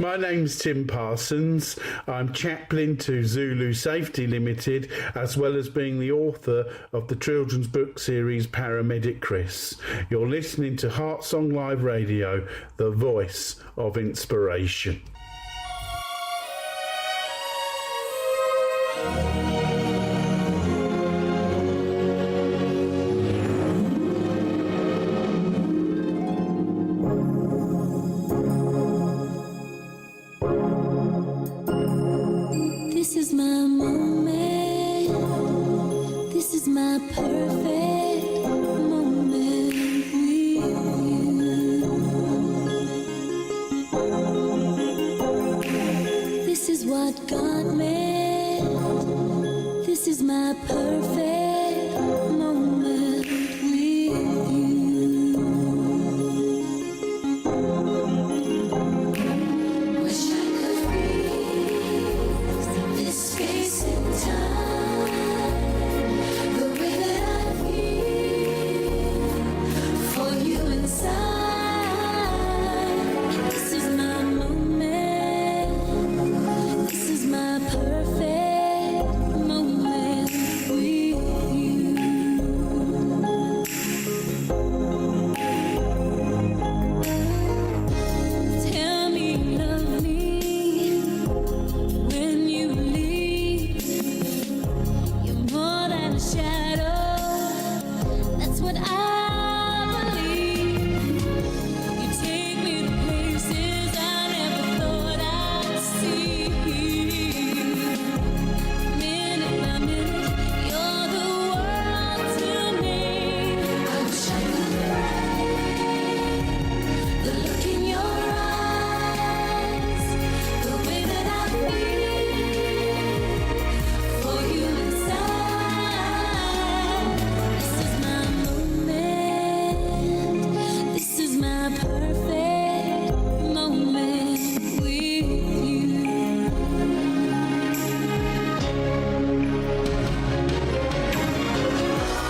My name's Tim Parsons. I'm chaplain to Zulu Safety Limited, as well as being the author of the children's book series Paramedic Chris. You're listening to Heart Song Live Radio, the voice of inspiration. This is my moment. This is my perfect moment with you. This is what God meant. This is my perfect moment with you. Wish I could freeze this space and time, the way that I feel for you inside. This is my moment. This is my perfect moment with you. Tell me you love me when you leave. You're more than a shadow. That's what I believe. You take me to places I never thought I'd see. Minute by minute, you're the world to me. I wish I could write the look in your eyes, the way that I feel for you inside. This is my moment. This is my perfect moment with you.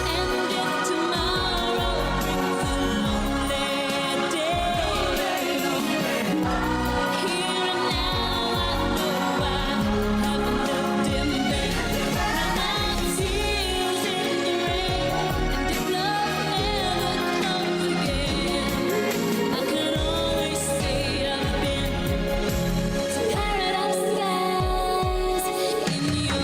And if tomorrow brings a lonely day, here and now I know I haven't loved him, babe. Now my tears in the rain, and if love never comes again, I can always say I've been to paradise skies in your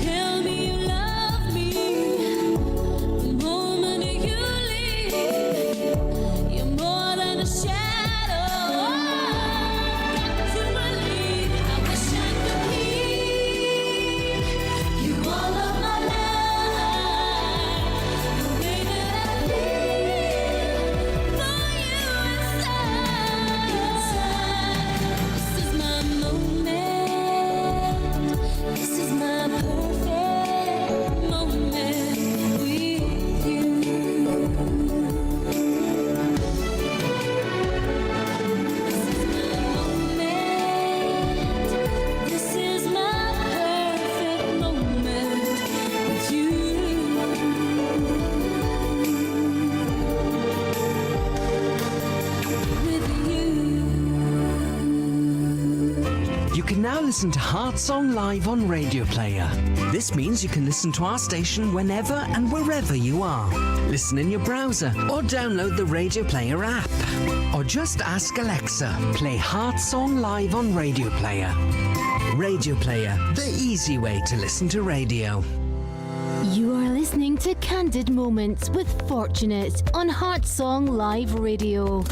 Tell me you love me the moment you leave. You're more than a shadow. Got to believe. I wish I could keep you all of my life, the way that I feel for you inside. This is my moment. This is my perfect moment with you. This is my perfect moment with you. You can now listen to Heart Song live on Radio Player. This means you can listen to our station whenever and wherever you are. Listen in your browser or download the Radio Player app. Or just ask Alexa, play Heart Song live on Radio Player. Radio Player, the easy way to listen to radio. You are listening to CanDid Moments with Fortunate on Heart Song Live Radio.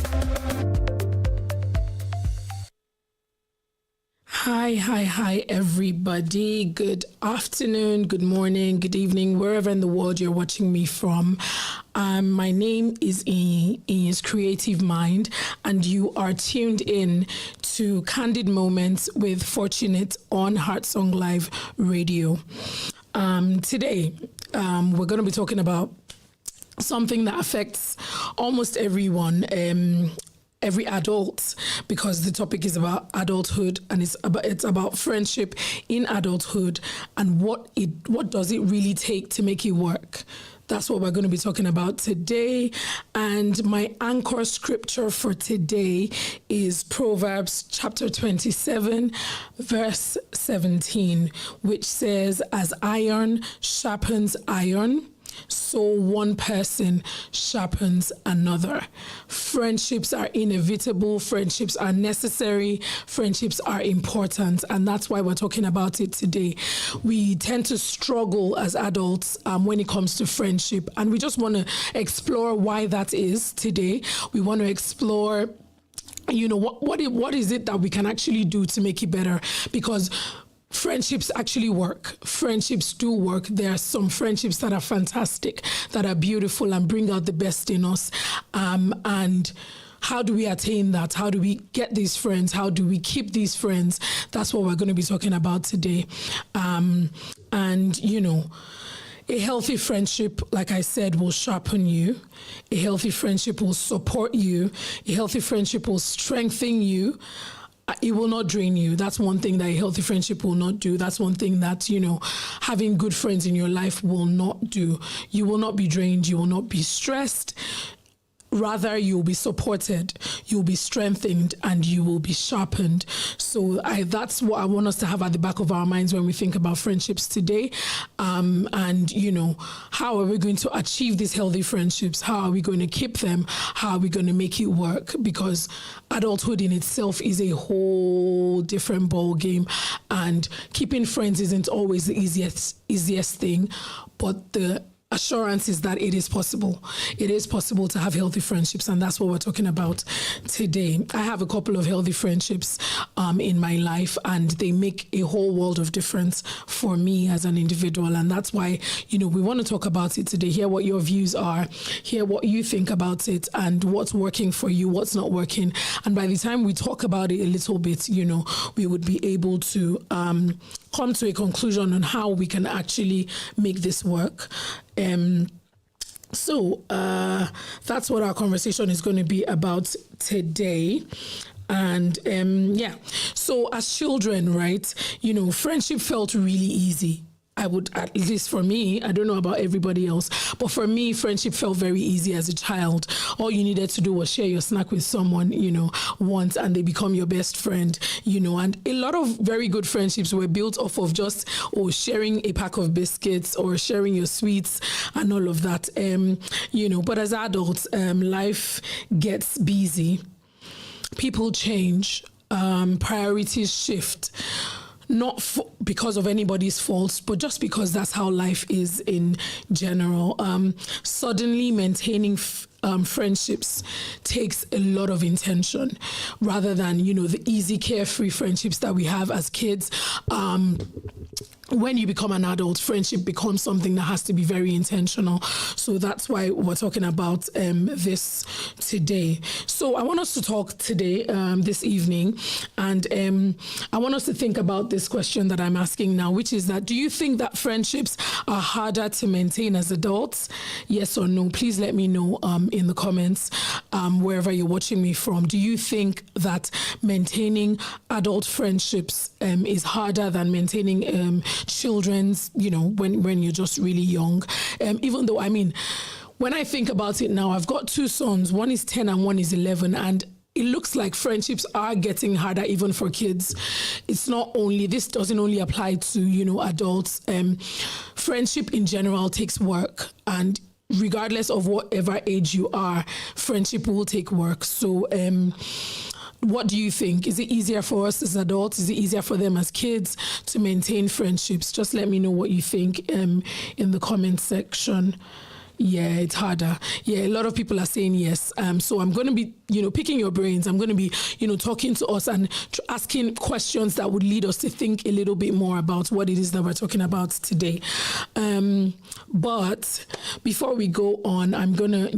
Hi, everybody. Good afternoon, good morning, good evening, wherever in the world you're watching me from. My name is Ian's Creative Mind, and you are tuned in to CanDid Moments with Fortunate on Heart Song Live Radio. Today, we're going to be talking about something that affects almost everyone. every adult, because the topic is about adulthood, and it's about friendship in adulthood, and what does it really take to make it work. That's what we're going to be talking about today. And my anchor scripture for today is Proverbs chapter 27, verse 17, which says, "As iron sharpens iron, so one person sharpens another." Friendships are inevitable. Friendships are necessary. Friendships are important. And that's why we're talking about it today. We tend to struggle as adults when it comes to friendship. And we just want to explore why that is today. We want to explore, what is it that we can actually do to make it better? Because friendships actually work. Friendships do work. There are some friendships that are fantastic, that are beautiful and bring out the best in us. And how do we attain that? How do we get these friends? How do we keep these friends? That's what we're going to be talking about today. A healthy friendship, like I said, will sharpen you. A healthy friendship will support you. A healthy friendship will strengthen you. It will not drain you. That's one thing that a healthy friendship will not do. That's one thing that, having good friends in your life will not do. You will not be drained. You will not be stressed. Rather, you'll be supported, you'll be strengthened, and you will be sharpened. So that's what I want us to have at the back of our minds when we think about friendships today. How are we going to achieve these healthy friendships? How are we going to keep them? How are we going to make it work? Because adulthood in itself is a whole different ball game, and keeping friends isn't always the easiest thing, but the assurance is that it is possible. It is possible to have healthy friendships, and that's what we're talking about today. I have a couple of healthy friendships in my life, and they make a whole world of difference for me as an individual. And that's why, we want to talk about it today, hear what your views are, hear what you think about it, and what's working for you, what's not working. And by the time we talk about it a little bit, we would be able to come to a conclusion on how we can actually make this work. So that's what our conversation is going to be about today. And so as children, right, friendship felt really easy. I would, at least for me, I don't know about everybody else, but for me, friendship felt very easy as a child. All you needed to do was share your snack with someone, once, and they become your best friend, and a lot of very good friendships were built off of just, sharing a pack of biscuits or sharing your sweets and all of that, but as adults, life gets busy, people change, priorities shift. Not because of anybody's faults, but just because that's how life is in general. Suddenly maintaining friendships takes a lot of intention, rather than, the easy, carefree friendships that we have as kids. When you become an adult, friendship becomes something that has to be very intentional. So that's why we're talking about this today. So I want us to talk today, this evening, and I want us to think about this question that I'm asking now, which is that, do you think that friendships are harder to maintain as adults? Yes or no? Please let me know in the comments, wherever you're watching me from. Do you think that maintaining adult friendships is harder than maintaining children's, when you're just really young? Even though, when I think about it now, I've got two sons. One is 10 and one is 11. And it looks like friendships are getting harder even for kids. This doesn't only apply to, adults. Friendship in general takes work. And regardless of whatever age you are, friendship will take work. So, what do you think? Is it easier for us as adults? Is it easier for them as kids to maintain friendships? Just let me know what you think in the comment section. Yeah, it's harder. Yeah, a lot of people are saying yes. So I'm going to be, picking your brains. I'm going to be, talking to us and asking questions that would lead us to think a little bit more about what it is that we're talking about today. But before we go on, I'm going to,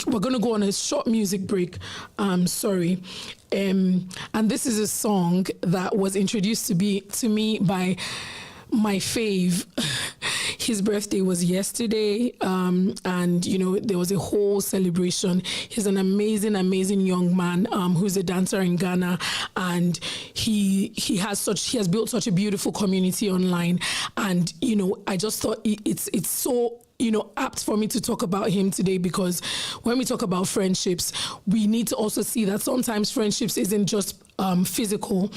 we're going to go on a short music break. And this is a song that was introduced to me by my fave. His birthday was yesterday, and there was a whole celebration. He's an amazing young man who's a dancer in Ghana, and he has built such a beautiful community online. And I just thought it's so apt for me to talk about him today, because when we talk about friendships, we need to also see that sometimes friendships isn't just physical.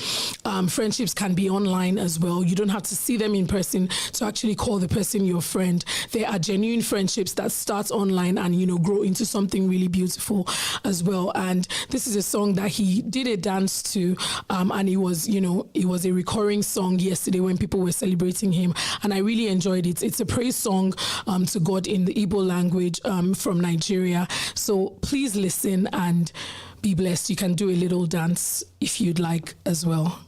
Friendships can be online as well. You don't have to see them in person to actually call the person your friend. There are genuine friendships that start online and grow into something really beautiful as well. And this is a song that he did a dance to, and it was a recurring song yesterday when people were celebrating him, and I really enjoyed it. It's a praise song to God in the Igbo language from Nigeria. So please listen and be blessed. You can do a little dance if you'd like as well.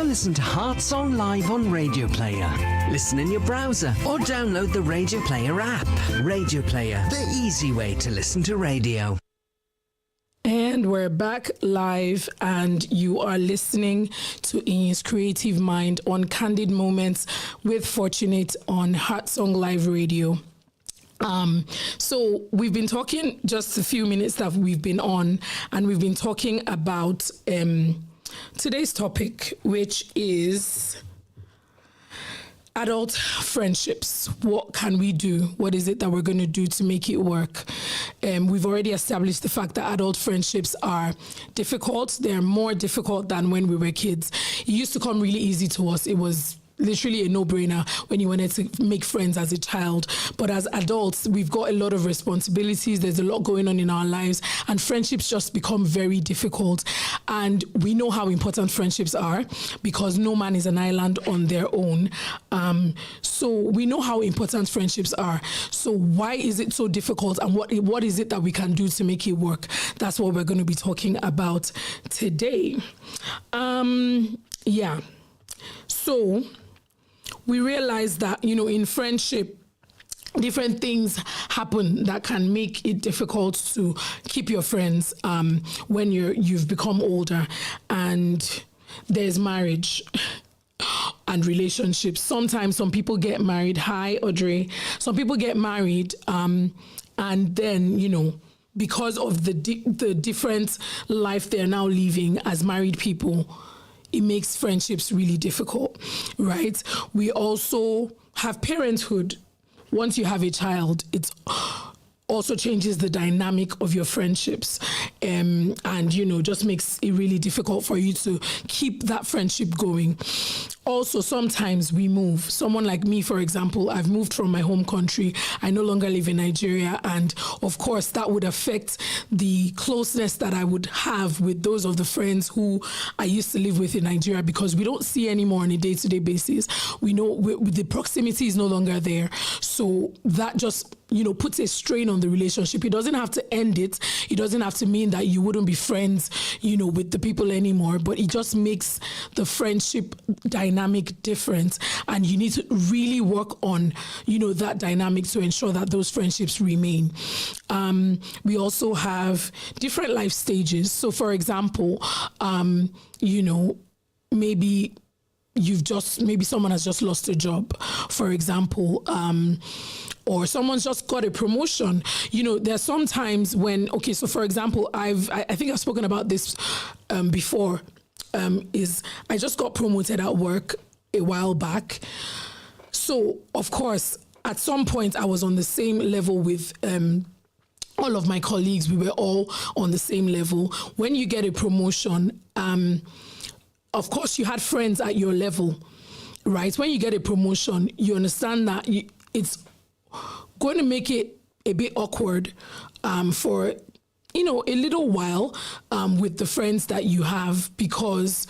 Listen to Heart Song live on Radio Player. Listen in your browser or download the Radio Player app. Radio Player, the easy way to listen to radio. And we're back live, and you are listening to In's Creative Mind on CanDid Moments with Fortunate on Heart Song Live Radio. So we've been talking just a few minutes that we've been on, and we've been talking about today's topic, which is adult friendships. What can we do? What is it that we're going to do to make it work? We've already established the fact that adult friendships are difficult. They're more difficult than when we were kids. It used to come really easy to us. It was literally a no-brainer when you wanted to make friends as a child. But as adults, we've got a lot of responsibilities. There's a lot going on in our lives, and friendships just become very difficult. And we know how important friendships are because no man is an island on their own. So we know how important friendships are. So why is it so difficult, and what is it that we can do to make it work? That's what we're going to be talking about today. So we realize that, in friendship, different things happen that can make it difficult to keep your friends when you've become older. And there's marriage and relationships. Sometimes some people get married. Hi, Audrey. Some people get married and then, because of the different life they're now living as married people, it makes friendships really difficult, right? We also have parenthood. Once you have a child, it also changes the dynamic of your friendships, and just makes it really difficult for you to keep that friendship going. Also, sometimes we move. Someone like me, for example, I've moved from my home country. I no longer live in Nigeria. And of course, that would affect the closeness that I would have with those of the friends who I used to live with in Nigeria, because we don't see anymore on a day-to-day basis. We know the proximity is no longer there. So that just, puts a strain on the relationship. It doesn't have to end it. It doesn't have to mean that you wouldn't be friends, with the people anymore, but it just makes the friendship dynamic different. And you need to really work on, that dynamic to ensure that those friendships remain. We also have different life stages. So for example, maybe someone has just lost a job, for example, or someone's just got a promotion. There's sometimes when, so for example, I think I've spoken about this before, is I just got promoted at work a while back. So of course, at some point I was on the same level with all of my colleagues. We were all on the same level. When you get a promotion, of course, you had friends at your level, right? When you get a promotion, you understand that it's going to make it a bit awkward for, a little while with the friends that you have, because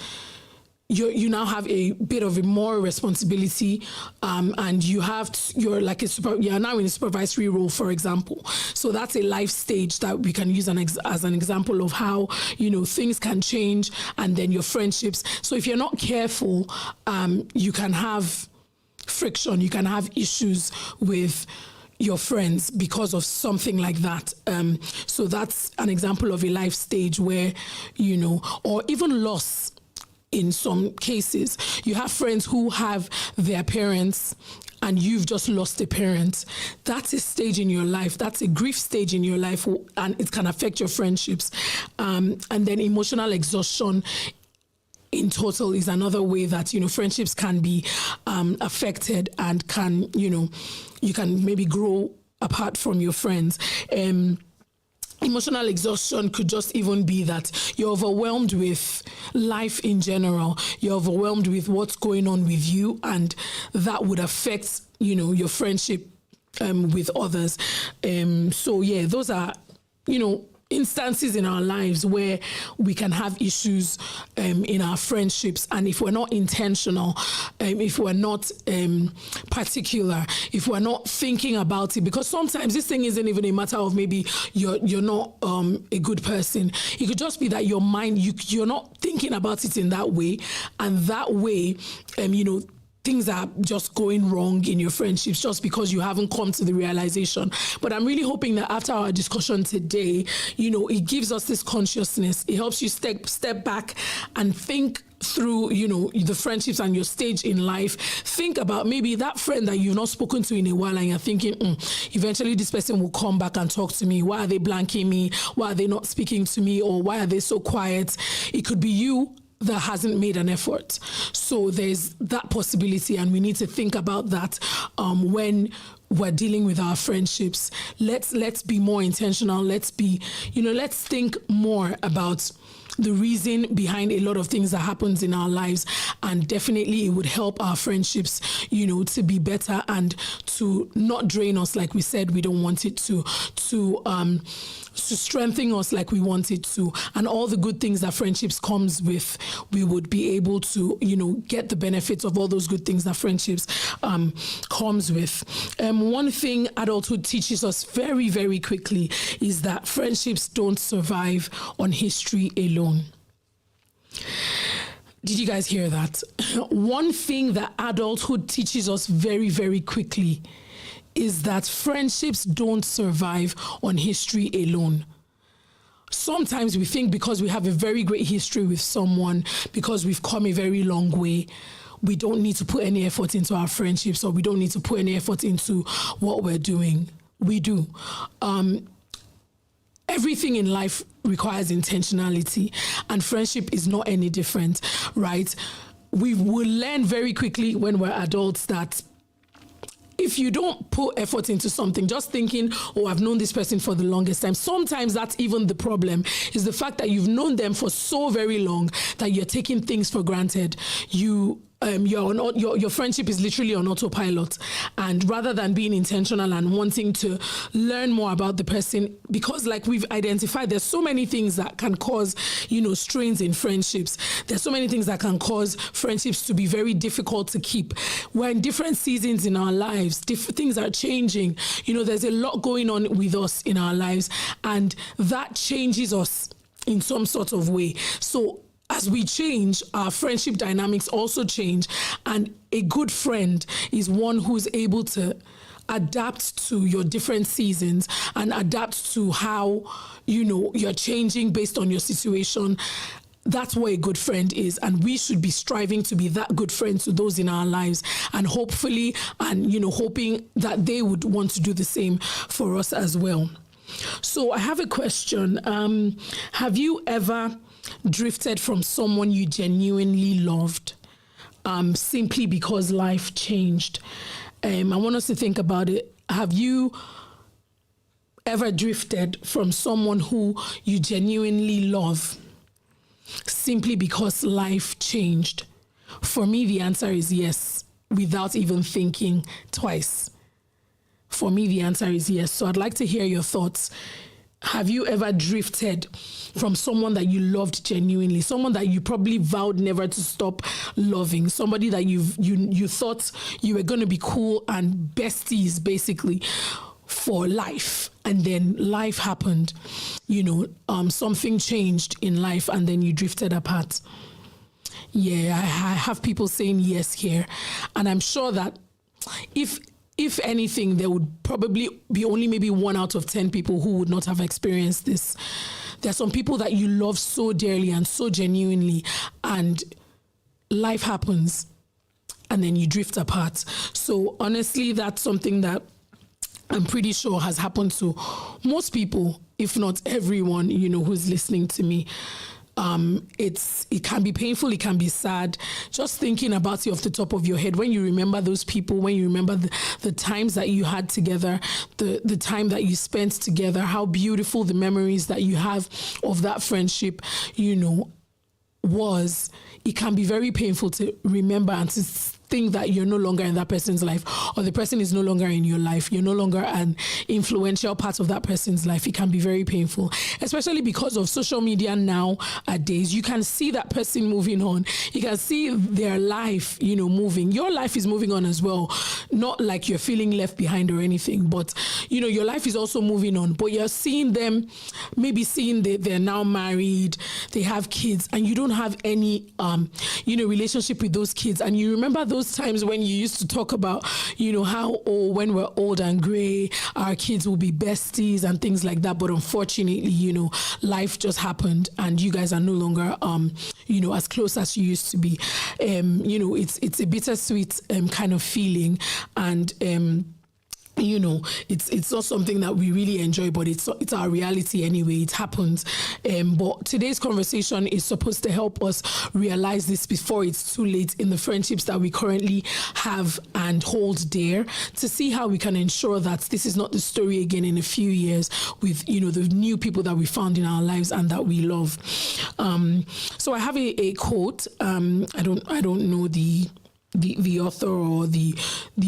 you now have a bit of a more responsibility, and you're now in a supervisory role, for example. So that's a life stage that we can use as an example of how, things can change, and then your friendships. So if you're not careful, you can have friction, you can have issues with your friends because of something like that. So that's an example of a life stage where, or even loss. In some cases, you have friends who have their parents and you've just lost a parent. That's a stage in your life. That's a grief stage in your life, and it can affect your friendships. And then emotional exhaustion in total is another way that, friendships can be affected and can, you can maybe grow apart from your friends. Emotional exhaustion could just even be that you're overwhelmed with life in general. You're overwhelmed with what's going on with you, and that would affect, your friendship with others. Those are, instances in our lives where we can have issues in our friendships. And if we're not intentional, if we're not particular, if we're not thinking about it, because sometimes this thing isn't even a matter of maybe you're not a good person. It could just be that your mind, you're not thinking about it in that way. And that way, things are just going wrong in your friendships just because you haven't come to the realization. But I'm really hoping that after our discussion today, it gives us this consciousness. It helps you step back and think through, the friendships and your stage in life. Think about maybe that friend that you've not spoken to in a while, and you're thinking, eventually this person will come back and talk to me. Why are they blanking me? Why are they not speaking to me? Or why are they so quiet? It could be you that hasn't made an effort. So there's that possibility, and we need to think about that when we're dealing with our friendships. Let's be more intentional. Let's think more about the reason behind a lot of things that happens in our lives, and definitely it would help our friendships, to be better and to not drain us like we said we don't want it to strengthen us like we want it to, and all the good things that friendships comes with, we would be able to, get the benefits of all those good things that friendships comes with. One thing adulthood teaches us very, very quickly is that friendships don't survive on history alone. Did you guys hear that? One thing that adulthood teaches us very, very quickly is that friendships don't survive on history alone. Sometimes we think because we have a very great history with someone, because we've come a very long way, we don't need to put any effort into our friendships, or we don't need to put any effort into what we're doing. We do. Everything in life requires intentionality, and friendship is not any different, right? We will learn very quickly when we're adults that if you don't put effort into something, just thinking, oh, I've known this person for the longest time, sometimes that's even the problem, is the fact that you've known them for so very long that you're taking things for granted. Your friendship is literally on autopilot, and rather than being intentional and wanting to learn more about the person, because like we've identified, there's so many things that can cause, strains in friendships. There's so many things that can cause friendships to be very difficult to keep. We're in different seasons in our lives. Things are changing. There's a lot going on with us in our lives, and that changes us in some sort of way. So as we change, our friendship dynamics also change, and a good friend is one who's able to adapt to your different seasons and adapt to how, you're changing based on your situation. That's what a good friend is, and we should be striving to be that good friend to those in our lives, and hopefully, and hoping that they would want to do the same for us as well. So I have a question. Have you ever drifted from someone you genuinely loved simply because life changed? I want us to think about it. Have you ever drifted from someone who you genuinely love simply because life changed? For me, the answer is yes, without even thinking twice. For me, the answer is yes. So I'd like to hear your thoughts. Have you ever drifted from someone that you loved genuinely, someone that you probably vowed never to stop loving, somebody that you thought you were going to be cool and besties basically for life, and then life happened, something changed in life, and then you drifted apart? Yeah, I have people saying yes here, and I'm sure that if anything, there would probably be only maybe 1 out of 10 people who would not have experienced this. There are some people that you love so dearly and so genuinely, and life happens, and then you drift apart. So honestly, that's something that I'm pretty sure has happened to most people, if not everyone, who's listening to me. It can be painful, it can be sad, just thinking about it off the top of your head. When you remember those people, when you remember the times that you had together, the time that you spent together, how beautiful the memories that you have of that friendship, was. It can be very painful to remember and to think that you're no longer in that person's life, or the person is no longer in your life. You're no longer an influential part of that person's life. It can be very painful, especially because of social media nowadays. You can see that person moving on. You can see their life, moving. Your life is moving on as well. Not like you're feeling left behind or anything, but, your life is also moving on. But you're seeing them, maybe seeing they're now married, they have kids, and you don't have any, relationship with those kids. And you remember those times when you used to talk about, how when we're old and gray, our kids will be besties and things like that. But unfortunately, life just happened, and you guys are no longer, as close as you used to be. It's a bittersweet kind of feeling, and you know, it's not something that we really enjoy, but it's our reality anyway. It happens. But today's conversation is supposed to help us realize this before it's too late in the friendships that we currently have and hold dear, to see how we can ensure that this is not the story again in a few years with, you know, the new people that we found in our lives and that we love. So I have a quote. I don't know the author or the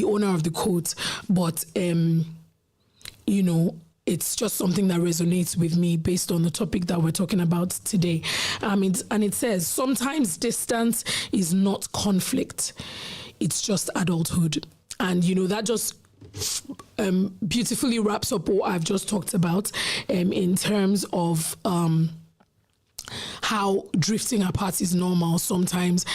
owner of the quote, but you know, it's just something that resonates with me based on the topic that we're talking about today. And it says, sometimes distance is not conflict, it's just adulthood. And you know, that just beautifully wraps up what I've just talked about in terms of how drifting apart is normal sometimes.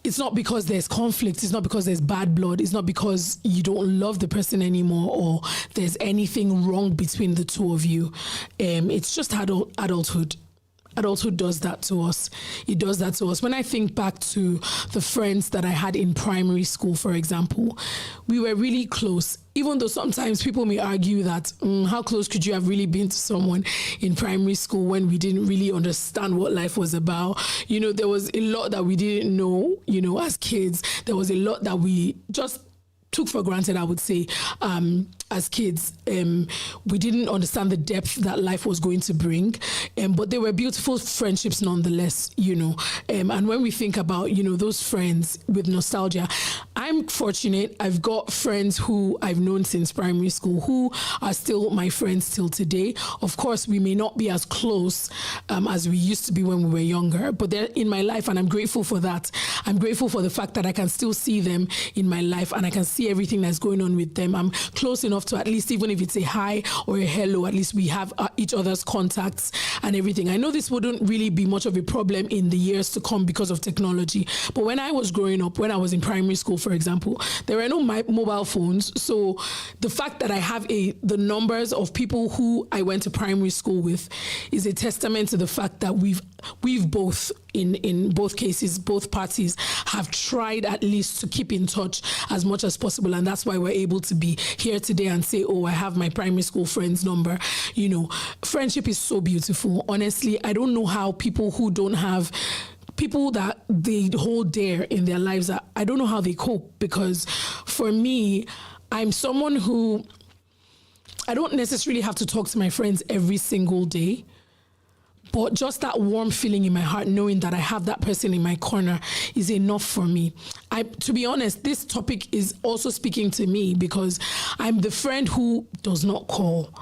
It's not because there's conflict, it's not because there's bad blood, it's not because you don't love the person anymore or there's anything wrong between the two of you. It's just adulthood. Adulthood does that to us. It does that to us. When I think back to the friends that I had in primary school, for example, we were really close. Even though sometimes people may argue that, how close could you have really been to someone in primary school when we didn't really understand what life was about? You know, there was a lot that we didn't know, you know, as kids. There was a lot that we just took for granted, I would say, as kids. We didn't understand the depth that life was going to bring, but they were beautiful friendships nonetheless, you know. And when we think about, you know, those friends with nostalgia, I'm fortunate. I've got friends who I've known since primary school who are still my friends till today. Of course, we may not be as close as we used to be when we were younger, but they're in my life, and I'm grateful for that. I'm grateful for the fact that I can still see them in my life and I can see everything that's going on with them. I'm close enough to, at least even if it's a hi or a hello, at least we have each other's contacts and everything. I know this wouldn't really be much of a problem in the years to come because of technology, but when I was growing up, when I was in primary school, for example, there were no mobile phones. So the fact that I have the numbers of people who I went to primary school with is a testament to the fact that we've both, in both cases, both parties have tried at least to keep in touch as much as possible, and that's why we're able to be here today and say, oh, I have my primary school friend's number. You know, friendship is so beautiful. Honestly, I don't know how people who don't have people that they hold dear in their lives, I don't know how they cope, because for me, I'm someone who, I don't necessarily have to talk to my friends every single day, but just that warm feeling in my heart, knowing that I have that person in my corner, is enough for me. To be honest, this topic is also speaking to me because I'm the friend who does not call.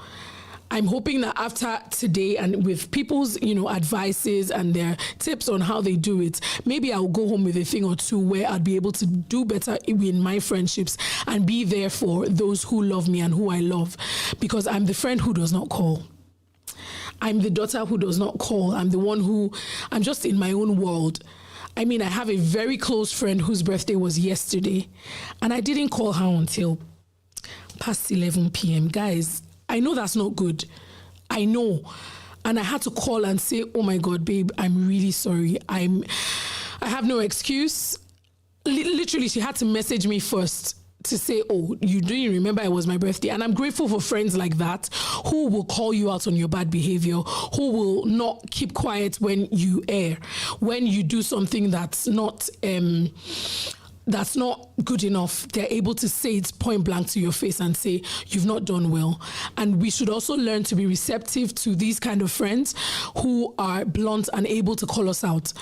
I'm hoping that after today, and with people's, you know, advices and their tips on how they do it, maybe I'll go home with a thing or two where I'll be able to do better in my friendships and be there for those who love me and who I love, because I'm the friend who does not call. I'm the daughter who does not call. I'm the one who, I'm just in my own world. I mean, I have a very close friend whose birthday was yesterday, and I didn't call her until past 11 p.m. Guys, I know that's not good. I know. And I had to call and say, oh my God, babe, I'm really sorry. I have no excuse. Literally, she had to message me first to say, oh, you didn't remember it was my birthday. And I'm grateful for friends like that who will call you out on your bad behavior, who will not keep quiet when you err, when you do something that's not good enough. They're able to say it point blank to your face and say, you've not done well. And we should also learn to be receptive to these kind of friends who are blunt and able to call us out.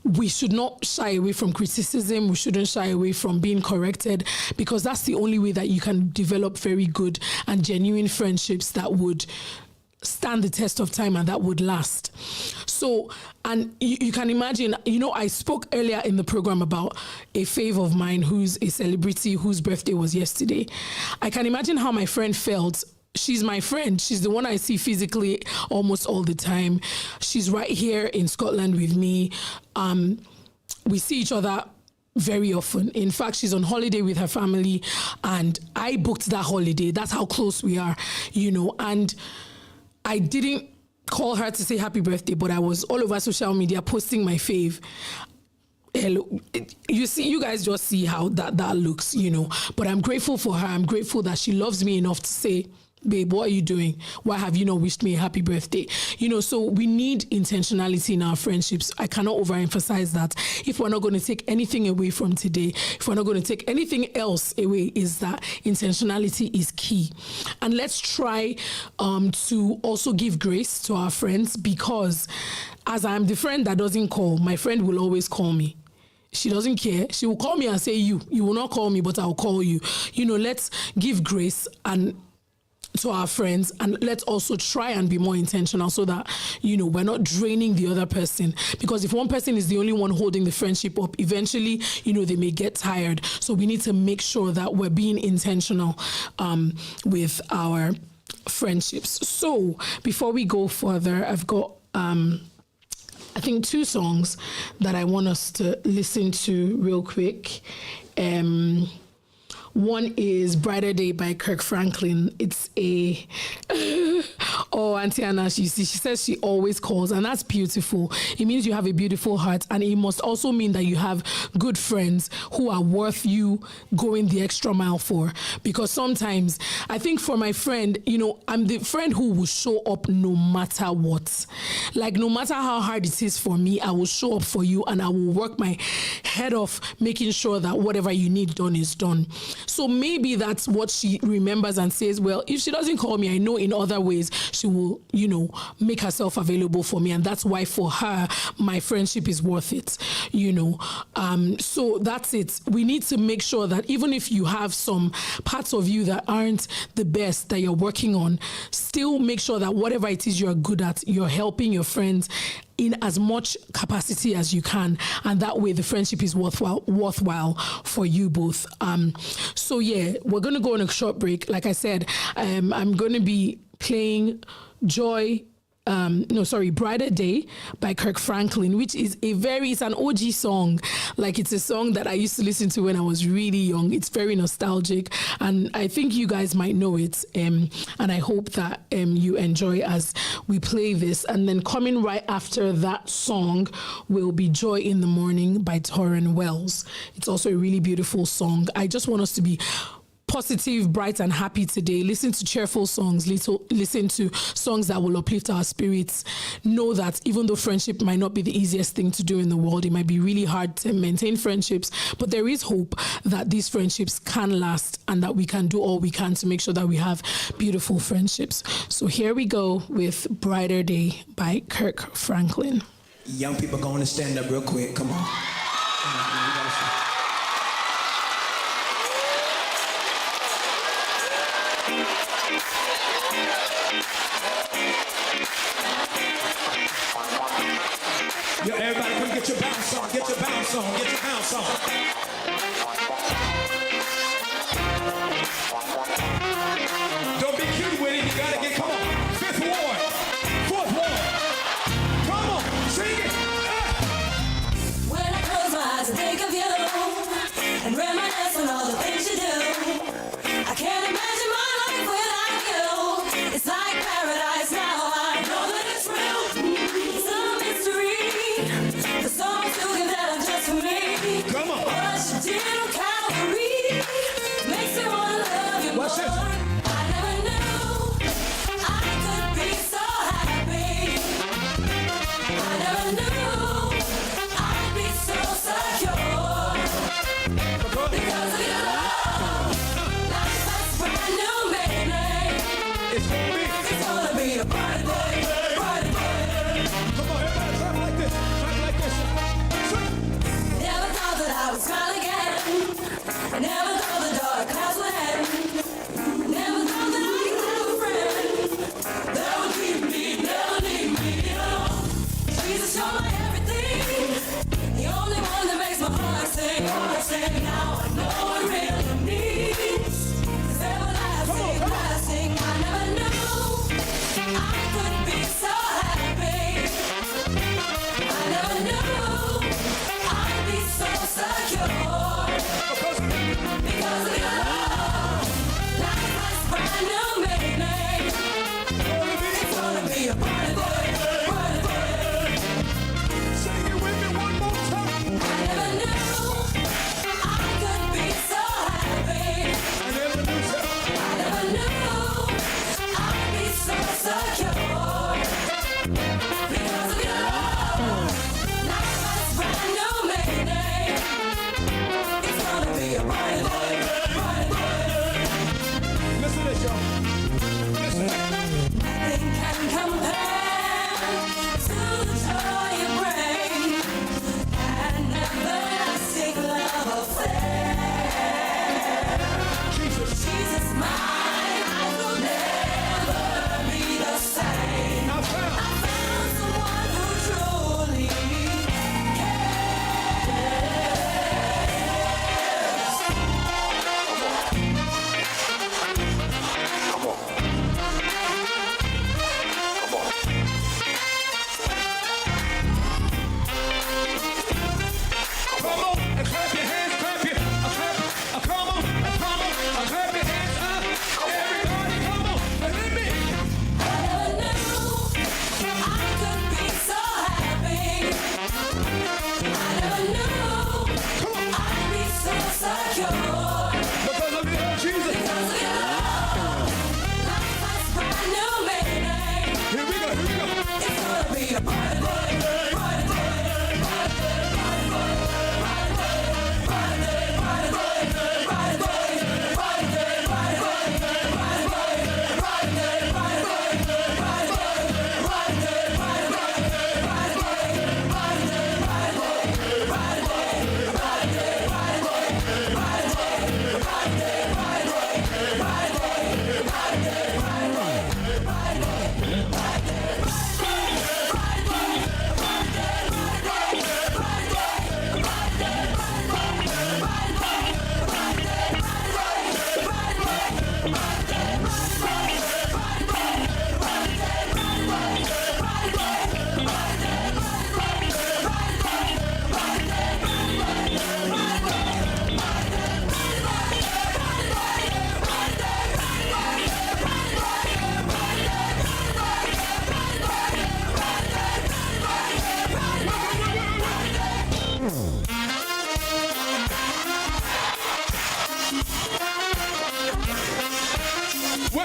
We should not shy away from criticism. We shouldn't shy away from being corrected, because that's the only way that you can develop very good and genuine friendships that would stand the test of time and that would last. So, and you can imagine, you know, I spoke earlier in the program about a fave of mine who's a celebrity whose birthday was yesterday. I can imagine how my friend felt. She's my friend. She's the one I see physically almost all the time. She's right here in Scotland with me. We see each other very often. In fact, she's on holiday with her family, and I booked that holiday. That's how close we are, you know. And I didn't call her to say happy birthday, but I was all over social media posting my fave. hello. You see, you guys just see how that looks, you know. But I'm grateful for her. I'm grateful that she loves me enough to say, babe, what are you doing? Why have you not wished me a happy birthday? You know, so we need intentionality in our friendships. I cannot overemphasize that. If we're not going to take anything away from today, if we're not going to take anything else away, is that intentionality is key. And let's try to also give grace to our friends, because as I'm the friend that doesn't call, my friend will always call me. She doesn't care. She will call me and say, you will not call me, but I'll call you. You know, let's give grace and to our friends, and let's also try and be more intentional so that, you know, we're not draining the other person. Because if one person is the only one holding the friendship up, eventually, you know, they may get tired. So we need to make sure that we're being intentional with our friendships. So before we go further, I've got I think 2 songs that I want us to listen to real quick. One is Brighter Day by Kirk Franklin. It's a... oh, Auntie Anna, she says she always calls, and that's beautiful. It means you have a beautiful heart, and it must also mean that you have good friends who are worth you going the extra mile for. Because sometimes, I think for my friend, you know, I'm the friend who will show up no matter what. Like, no matter how hard it is for me, I will show up for you, and I will work my head off making sure that whatever you need done is done. So maybe that's what she remembers and says, well, if she doesn't call me, I know in other ways she will, you know, make herself available for me. And that's why for her, my friendship is worth it, you know. So that's it. We need to make sure that even if you have some parts of you that aren't the best that you're working on, still make sure that whatever it is you're good at, you're helping your friends in as much capacity as you can, and that way the friendship is worthwhile for you both. So yeah, we're gonna go on a short break. Like I said, I'm gonna be playing Brighter Day by Kirk Franklin, which is it's an OG song. Like, it's a song that I used to listen to when I was really young. It's very nostalgic, and I think you guys might know it. And I hope that you enjoy as we play this. And then coming right after that song will be Joy in the Morning by Torrin Wells. It's also a really beautiful song. I just want us to be positive, bright, and happy today. Listen to cheerful songs. Listen to songs that will uplift our spirits. Know that even though friendship might not be the easiest thing to do in the world, it might be really hard to maintain friendships, but there is hope that these friendships can last and that we can do all we can to make sure that we have beautiful friendships. So here we go with Brighter Day by Kirk Franklin. Young people going to stand up real quick. Come on. Yo, everybody come get your bounce on, get your bounce on, get your bounce on. Don't be cute with it, you gotta get, come on. 5th ward, 4th ward. Come on, sing it. When I close my eyes, I think of you and reminisce on all the things you do. I can't imagine my life without you. It's like paradise now. I know that it's real. It's a mystery. The songs you give that are just for me. Come on. What you did on Calvary makes me wanna love you Watch more. this. I never knew I could be so happy. I never knew I'd be so secure because of your love. Life has brand new meaning. It's gonna be. It's gonna be a brighter day, brighter day. Come on, everybody, clap like this. Clap like this. Sing. Never thought that I would smile again. Never thought the dark clouds would end.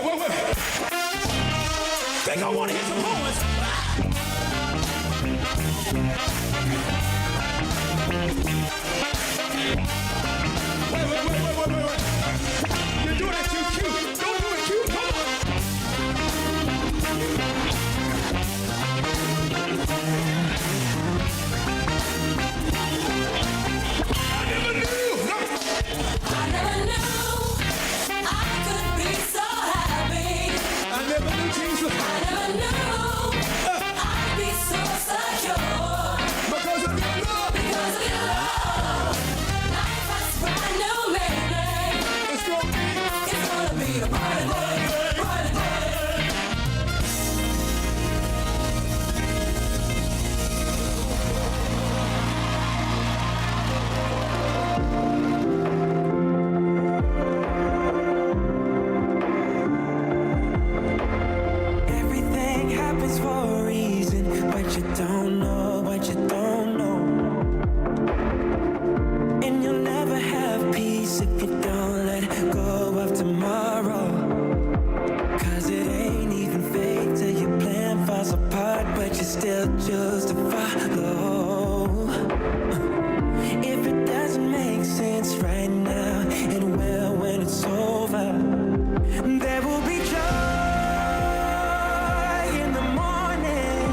Wait. Think I want to hear some horns. Wait. You're doing it too cute. Don't do it cute. Come on. I never knew I could be so happy. I never knew Jesus. I never knew I'd be so secure. Because of your love. Because of your love, life has brand new meaning. It's gonna be a brighter day, brighter day. Everything happens for a reason, but you don't know what you don't know. And you'll never have peace if you don't let go of tomorrow. Cause it ain't even fate till your plan falls apart, but you still choose to follow. If it doesn't make sense right now, it will when it's over. There will be joy in the morning.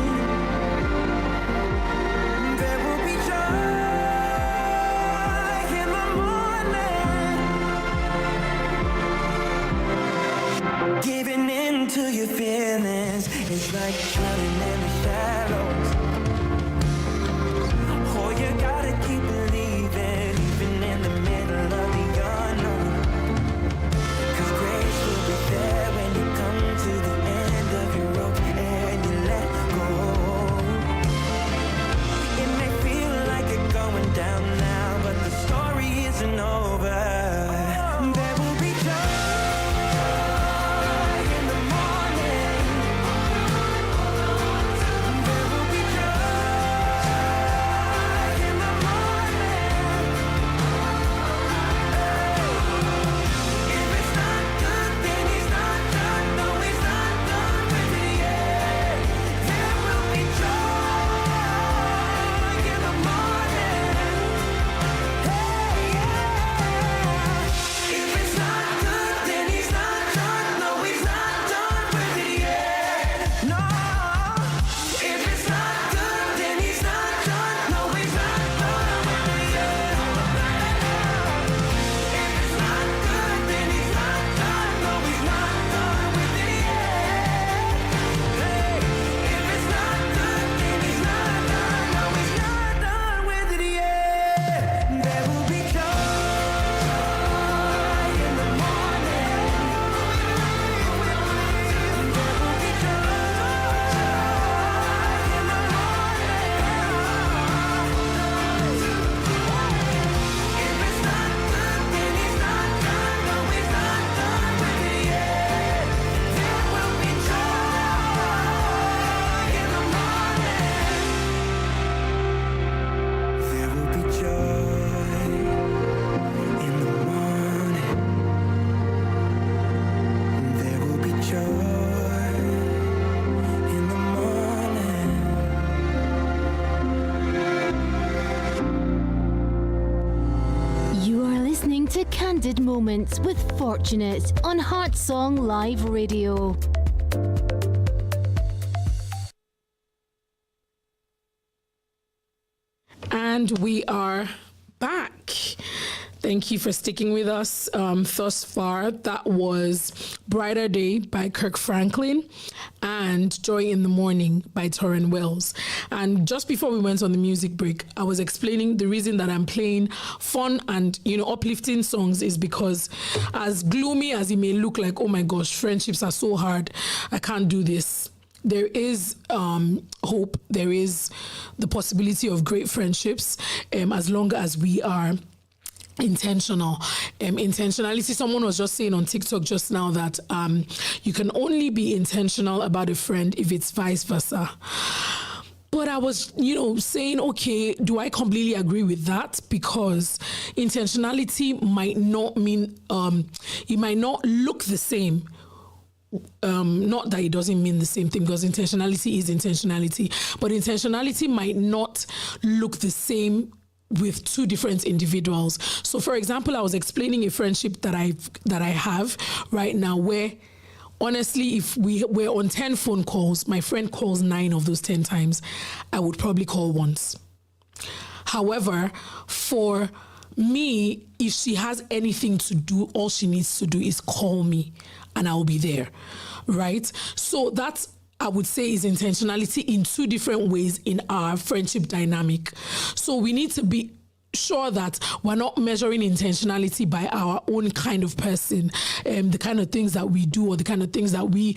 There will be joy in the morning. Giving in to your feelings is like drowning in the shallows. Oh, you gotta keep believing, even in the middle of the unknown. Cause grace will be there when you come to the end of your rope and you let go. It may feel like you're going down now, but the story isn't over. There will be joy in the morning. There will be joy in the morning. If it's not good, then he's not done. No, he's not done with it yet. There will be joy in the morning. Hey, yeah. If it's not good, then he's not done. No, he's not done with it yet. No. If it's not good, then he's not done. No, he's not done with it yet. If it's not good, then he's not done. No, he's not done with it yet. Hey, if it's not good, then he's not done. No, he's not done with it yet. There will be joy in the morning. There will be joy in the morning. If it's not good, then he's not done. No, he's not done with it yet. There will be joy in the morning. There will be joy in the morning. There will be joy in the morning. You are listening to Candid Moments with Fortunate on Heart Song Live Radio. And we are back. Thank you for sticking with us thus far. That was Brighter Day by Kirk Franklin and Joy in the Morning by Torrin Wells. And just before we went on the music break, I was explaining the reason that I'm playing fun and, uplifting songs is because as gloomy as it may look like, oh my gosh, friendships are so hard, I can't do this. There is hope. There is the possibility of great friendships as long as we are intentional. Intentionality, someone was just saying on TikTok just now that you can only be intentional about a friend if it's vice versa. But I was, saying, okay, do I completely agree with that? Because intentionality might not mean, it might not look the same not that it doesn't mean the same thing, because intentionality is intentionality, but intentionality might not look the same with two different individuals. So for example, I was explaining a friendship that I have right now, where honestly, if we're on 10 phone calls, my friend calls 9 of those 10 times, I would probably call once. However, for me, if she has anything to do, all she needs to do is call me and I'll be there, right? So that's, I would say, is intentionality in two different ways in our friendship dynamic. So we need to be sure that we're not measuring intentionality by our own kind of person, the kind of things that we do or the kind of things that we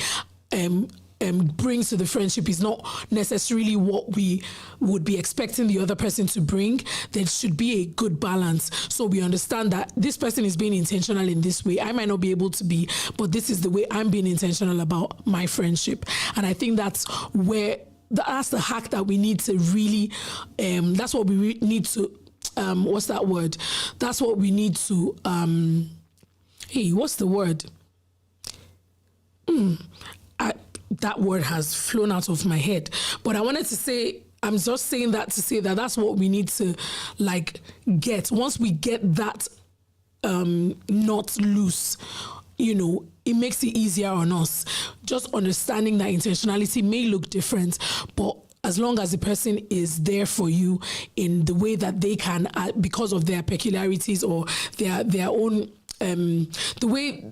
brings to the friendship is not necessarily what we would be expecting the other person to bring. There should be a good balance. So we understand that this person is being intentional in this way. I might not be able to be, but this is the way I'm being intentional about my friendship. And I think that's the hack that we need to really, that's what we need to, what's that word? That's what we need to, hey, what's the word? That word has flown out of my head. But I wanted to say, I'm just saying that to say that that's what we need to get. Once we get that knot loose, it makes it easier on us. Just understanding that intentionality may look different, but as long as the person is there for you in the way that they can, because of their peculiarities or their own, the way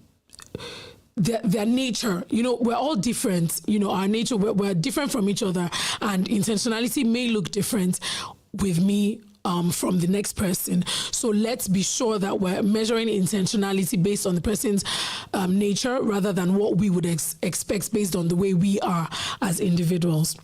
their nature, we're all different, our nature, we're different from each other, and intentionality may look different with me from the next person. So let's be sure that we're measuring intentionality based on the person's nature rather than what we would expect based on the way we are as individuals.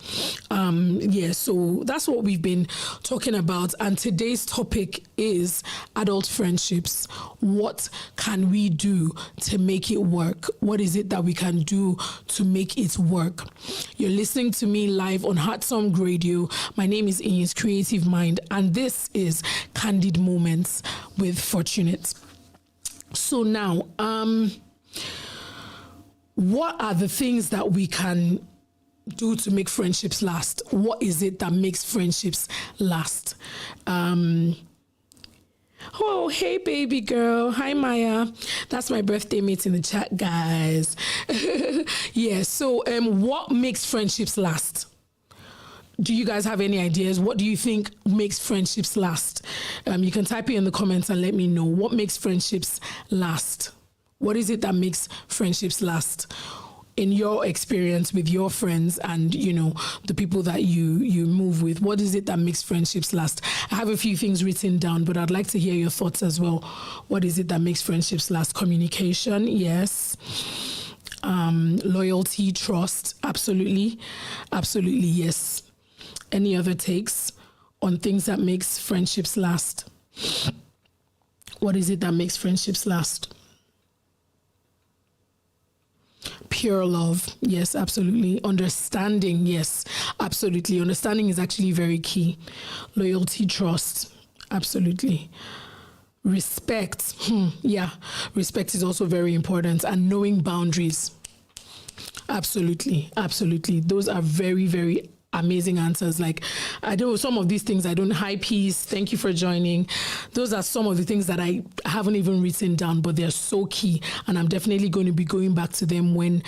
So that's what we've been talking about. And today's topic is adult friendships. What can we do to make it work? What is it that we can do to make it work? You're listening to me live on Heart Song Radio. My name is Iny's Creative Mind, and this is CanDid Moments with Fortunate. So now, what are the things that we can do to make friendships last? What is it that makes friendships last? Oh, hey, baby girl. Hi, Maya. That's my birthday mate in the chat, guys. So what makes friendships last? Do you guys have any ideas? What do you think makes friendships last? You can type it in the comments and let me know. What makes friendships last? What is it that makes friendships last? In your experience with your friends and, the people that you move with, what is it that makes friendships last? I have a few things written down, but I'd like to hear your thoughts as well. What is it that makes friendships last? Communication, yes. Loyalty, trust, absolutely. Absolutely, yes. Any other takes on things that makes friendships last? What is it that makes friendships last? Pure love, yes, absolutely. Understanding, yes, absolutely. Understanding is actually very key. Loyalty, trust, absolutely. Respect, respect is also very important. And knowing boundaries, absolutely, absolutely. Those are very, very amazing answers. I do some of these things. Hi, peace. Thank you for joining. Those are some of the things that I haven't even written down, but they're so key. And I'm definitely going to be going back to them when,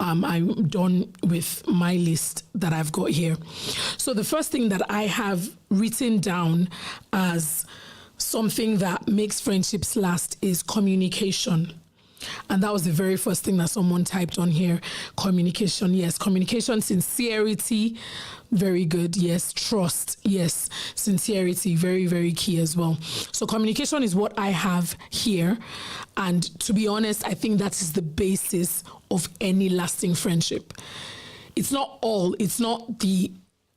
I'm done with my list that I've got here. So the first thing that I have written down as something that makes friendships last is communication. And that was the very first thing that someone typed on here. Communication, yes. Communication, sincerity, very good, yes. Trust, yes. Sincerity, very, very key as well. So communication is what I have here. And to be honest, I think that is the basis of any lasting friendship. It's not the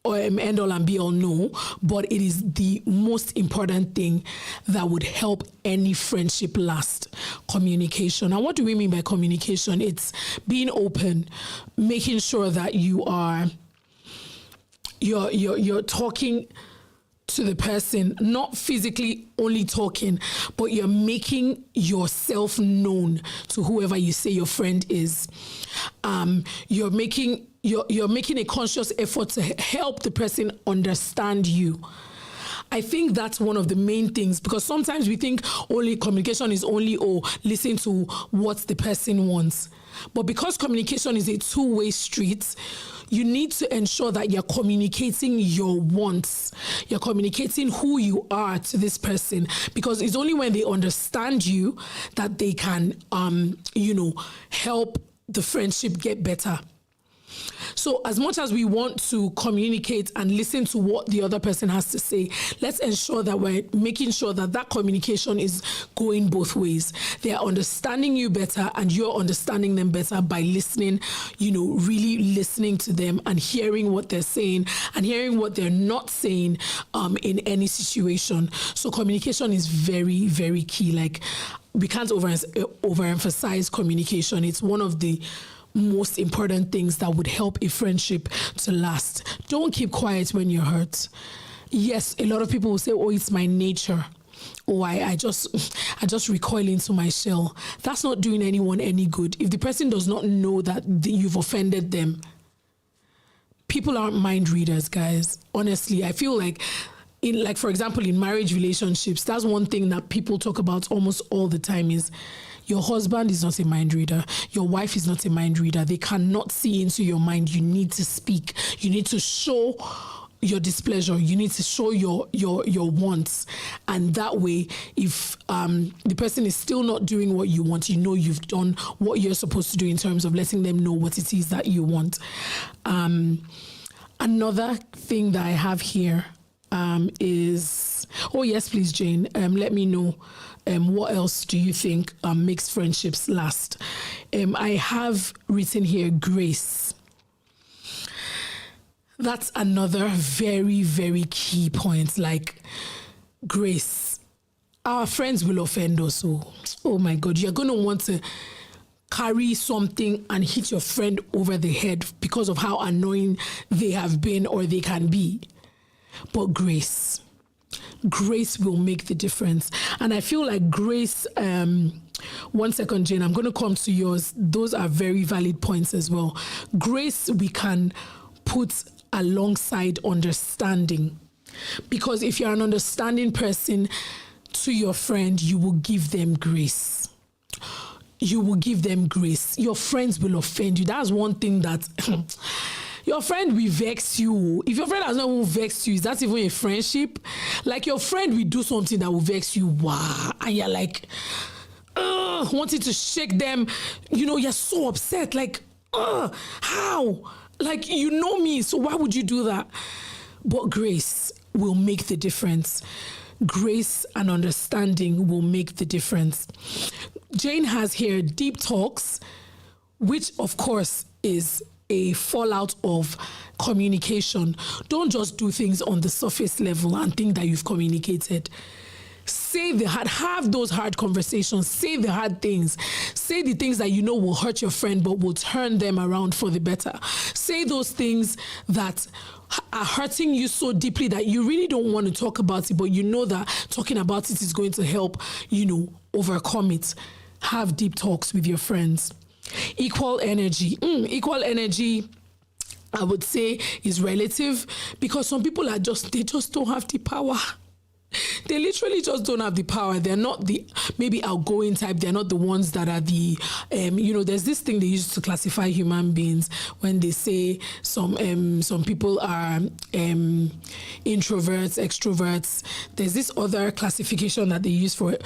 end all and be all, no, but it is the most important thing that would help any friendship last. Communication. And what do we mean by communication? It's being open, making sure that you're talking to the person, not physically only talking, but you're making yourself known to whoever you say your friend is. You're making a conscious effort to help the person understand you. I think that's one of the main things, because sometimes we think only communication is only, listen to what the person wants. But because communication is a two-way street, you need to ensure that you're communicating your wants. You're communicating who you are to this person, because it's only when they understand you that they can, help the friendship get better. So as much as we want to communicate and listen to what the other person has to say, let's ensure that we're making sure that that communication is going both ways. They are understanding you better and you're understanding them better by listening, really listening to them and hearing what they're saying and hearing what they're not saying in any situation. So communication is very, very key. Like, we can't overemphasize communication. It's one of the most important things that would help a friendship to last. Don't keep quiet when you're hurt. Yes, a lot of people will say, it's my nature. I just recoil into my shell. That's not doing anyone any good. If the person does not know that you've offended them, people aren't mind readers, guys. Honestly, I feel like for example, in marriage relationships, that's one thing that people talk about almost all the time is your husband is not a mind reader. Your wife is not a mind reader. They cannot see into your mind. You need to speak. You need to show your displeasure. You need to show your wants. And that way, if the person is still not doing what you want, you've done what you're supposed to do in terms of letting them know what it is that you want. Another thing that I have here is, yes, please, Jane, let me know. What else do you think makes friendships last? I have written here grace. That's another very, very key point. Like, grace. Our friends will offend us. Oh my God, you're going to want to carry something and hit your friend over the head because of how annoying they have been or they can be. But grace will make the difference. And I feel like grace, 1 second, Jane, I'm going to come to yours. Those are very valid points as well. Grace we can put alongside understanding. Because if you're an understanding person to your friend, you will give them grace. You will give them grace. Your friends will offend you. That's one thing that... Your friend will vex you. If your friend has not even vexed you, is that even a friendship? Like, your friend will do something that will vex you. Wow. And you're like, wanting to shake them. You're so upset. Like, how? Like, you know me, so why would you do that? But grace will make the difference. Grace and understanding will make the difference. Jane has here deep talks, which of course is a fallout of communication. Don't just do things on the surface level and think that you've communicated. Say have those hard conversations. Say the hard things. Say the things that will hurt your friend but will turn them around for the better. Say those things that are hurting you so deeply that you really don't want to talk about it, but you know that talking about it is going to help, overcome it. Have deep talks with your friends. Equal energy. Equal energy, I would say, is relative, because some people they just don't have the power. They literally just don't have the power. They're not the maybe outgoing type. They're not the ones that are the, there's this thing they use to classify human beings when they say some people are introverts, extroverts. There's this other classification that they use for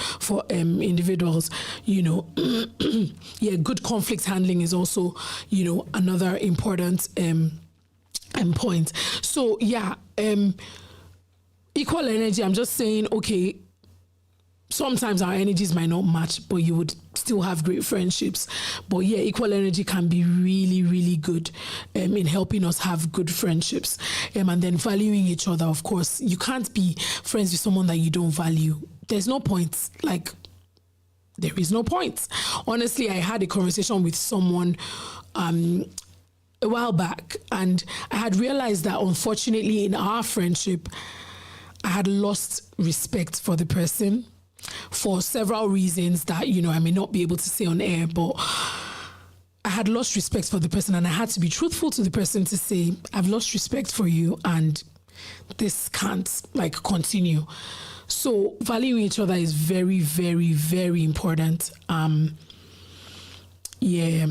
individuals. Good conflict handling is also, another important point. So equal energy, I'm just saying, okay, sometimes our energies might not match, but you would still have great friendships. But equal energy can be really, really good in helping us have good friendships. And then valuing each other, of course. You can't be friends with someone that you don't value. There's no point. Like, there is no point. Honestly, I had a conversation with someone a while back, and I had realized that, unfortunately, in our friendship, I had lost respect for the person for several reasons that, you know, I may not be able to say on air, but I had lost respect for the person, and I had to be truthful to the person to say, I've lost respect for you and this can't like continue. So valuing each other is very, very, very important. Yeah,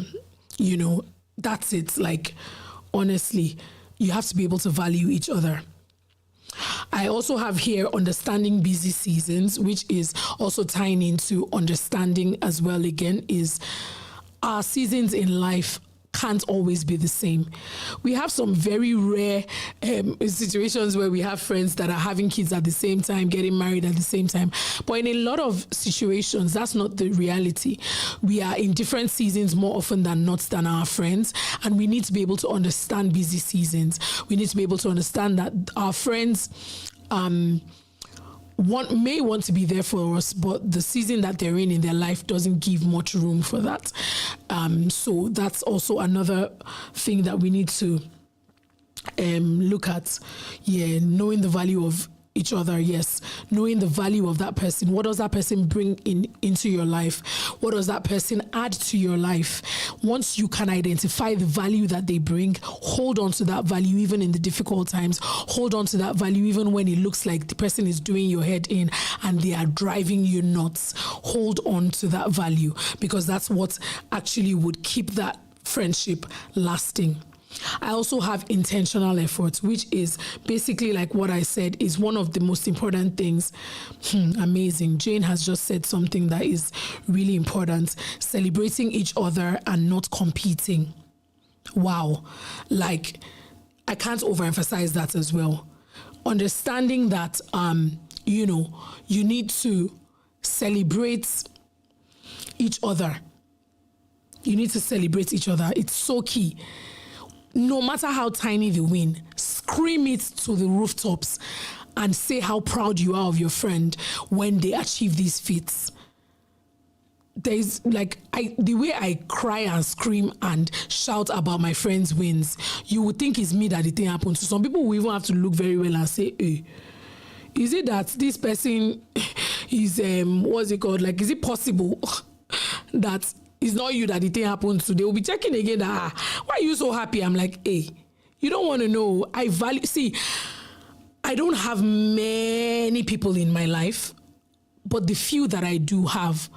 you know, that's it. Like, honestly, you have to be able to value each other. I also have here understanding busy seasons, which is also tying into understanding as well. Again, is our seasons in life can't always be the same. We have some very rare situations where we have friends that are having kids at the same time, getting married at the same time. But in a lot of situations, that's not the reality. We are in different seasons more often than not than our friends. And we need to be able to understand busy seasons. We need to be able to understand that our friends may want to be there for us, but the season that they're in their life doesn't give much room for that. So that's also another thing that we need to look at. Yeah, knowing the value of each other, yes. Knowing the value of that person. What does that person bring into your life? What does that person add to your life? Once you can identify the value that they bring, hold on to that value even in the difficult times. Hold on to that value even when it looks like the person is doing your head in and they are driving you nuts. Hold on to that value, because that's what actually would keep that friendship lasting. I also have intentional efforts, which is basically like what I said is one of the most important things. Amazing. Jane has just said something that is really important. Celebrating each other and not competing. Wow. Like, I can't overemphasize that as well. Understanding that, you know, you need to celebrate each other. You need to celebrate each other. It's so key. No matter how tiny the win, scream it to the rooftops and say how proud you are of your friend when they achieve these feats. There's like, the way I cry and scream and shout about my friends' wins, you would think it's me that the thing happened to. Some people will even have to look very well and say, hey, is it that this person is, what's it called? Like, is it possible that it's not you that the thing happened to? They will be checking again that, why are you so happy? I'm like, hey, you don't want to know. I don't have many people in my life, but the few that I do have,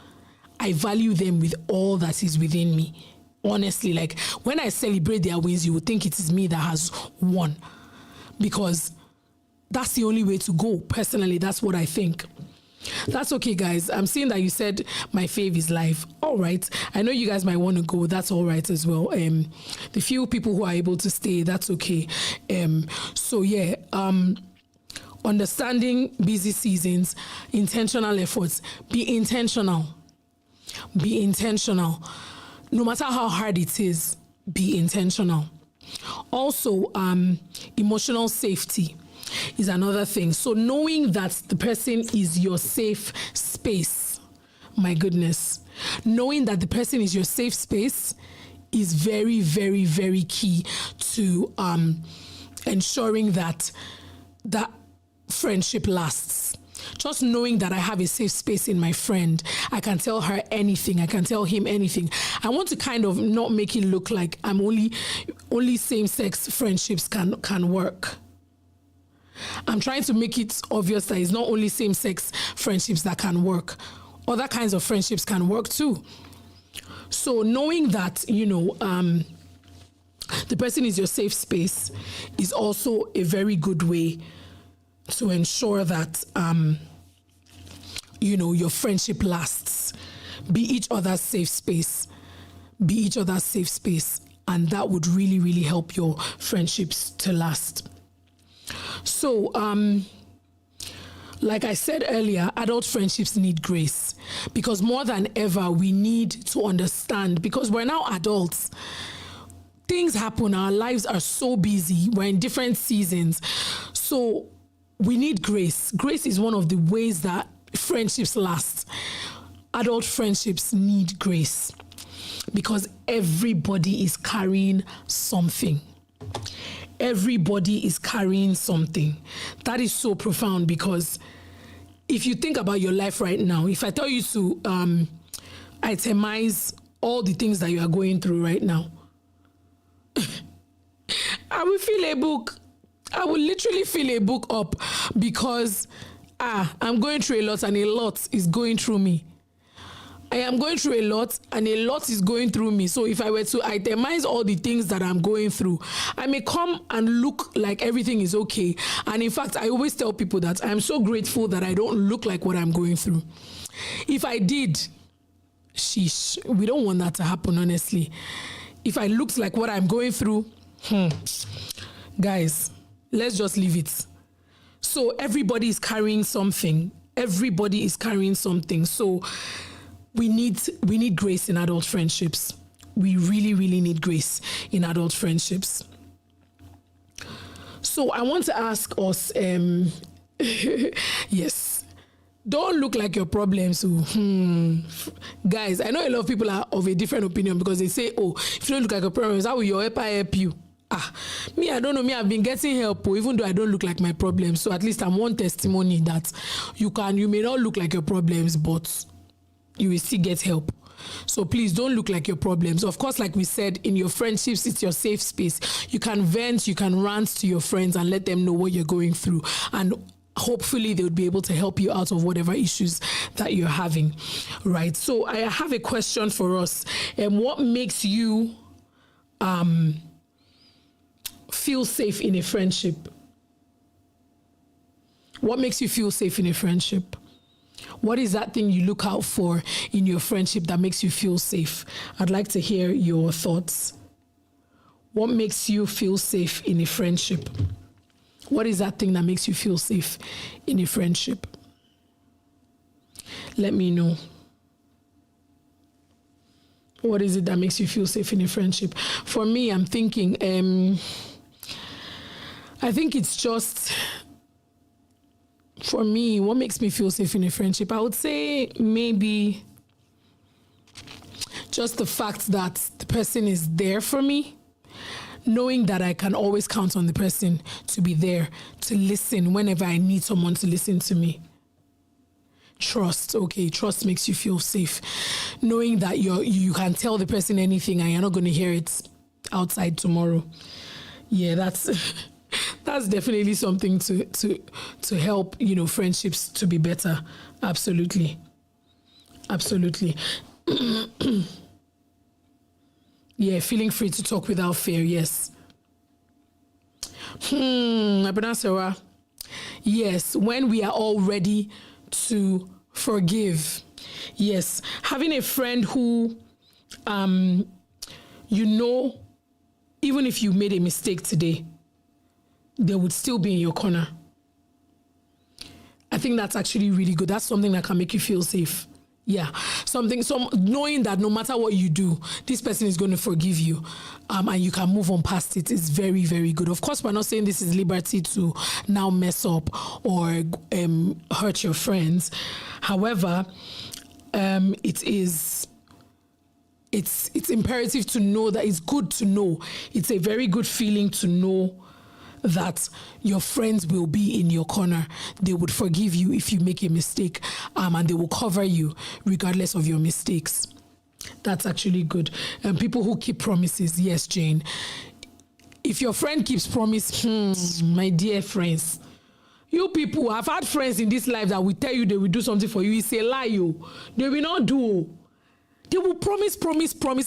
I value them with all that is within me. Honestly, like when I celebrate their wins, you would think it is me that has won, because that's the only way to go. Personally, that's what I think. That's okay, guys. I'm seeing that you said my fave is live. All right. I know you guys might want to go. That's all right as well. The few people who are able to stay, that's okay. So yeah, understanding busy seasons, intentional efforts. Be intentional. Be intentional. No matter how hard it is, be intentional. Also, emotional safety is another thing. So knowing that the person is your safe space, my goodness, knowing that the person is your safe space is very, very, very key to ensuring that that friendship lasts. Just knowing that I have a safe space in my friend, I can tell her anything, I can tell him anything. I want to kind of not make it look like I'm only same-sex friendships can work. I'm trying to make it obvious that it's not only same-sex friendships that can work. Other kinds of friendships can work too. So knowing that, you know, the person is your safe space is also a very good way to ensure that, you know, your friendship lasts. Be each other's safe space. Be each other's safe space. And that would really, really help your friendships to last. So, like I said earlier, adult friendships need grace, because more than ever, we need to understand, because we're now adults. Things happen. Our lives are so busy. We're in different seasons. So we need grace. Grace is one of the ways that friendships last. Adult friendships need grace, because everybody is carrying something. everybody is carrying something. That is so profound, because if you think about your life right now, if I tell you to itemize all the things that you are going through right now, I will fill a book. I will literally fill a book up, because I'm going through a lot, and a lot is going through me. I am going through a lot, and a lot is going through me. So if I were to itemize all the things that I'm going through, I may come and look like everything is okay. And in fact, I always tell people that I'm so grateful that I don't look like what I'm going through. If I did, sheesh, we don't want that to happen, honestly. If I looked like what I'm going through, guys, let's just leave it. So everybody is carrying something. Everybody is carrying something. So we need grace in adult friendships. We really, really need grace in adult friendships. So I want to ask us, yes, don't look like your problems. Guys, I know a lot of people are of a different opinion, because they say, oh, if you don't look like your problems, how will your helper help you? Me, I don't know. Me, I've been getting help, even though I don't look like my problems. So at least I'm one testimony that you may not look like your problems, but you will still get help. So please don't look like your problems. Of course, like we said, in your friendships, it's your safe space. You can vent, you can rant to your friends and let them know what you're going through. And hopefully they would be able to help you out of whatever issues that you're having, right? So I have a question for us. What makes you feel safe in a friendship? What makes you feel safe in a friendship? What is that thing you look out for in your friendship that makes you feel safe? I'd like to hear your thoughts. What makes you feel safe in a friendship? What is that thing that makes you feel safe in a friendship? Let me know. What is it that makes you feel safe in a friendship? For me, I'm thinking, I think it's just, for me, what makes me feel safe in a friendship? I would say maybe just the fact that the person is there for me, knowing that I can always count on the person to be there, to listen whenever I need someone to listen to me. Trust, okay, trust makes you feel safe. Knowing that you can tell the person anything and you're not going to hear it outside tomorrow. Yeah, that's definitely something to help, friendships to be better. Absolutely. Absolutely. Yeah, feeling free to talk without fear, yes. Yes, when we are all ready to forgive. Yes, having a friend who, even if you made a mistake today, they would still be in your corner. I think that's actually really good. That's something that can make you feel safe. Yeah, knowing that no matter what you do, this person is going to forgive you, and you can move on past it is very, very good. Of course, we're not saying this is liberty to now mess up or hurt your friends. However, it's imperative to know that it's good to know. It's a very good feeling to know that your friends will be in your corner. They would forgive you if you make a mistake, and they will cover you regardless of your mistakes. That's actually good. People who keep promises, yes, Jane. If your friend keeps promise, my dear friends, you people, I've had friends in this life that will tell you they will do something for you. It's a lie, they will not do. They will promise.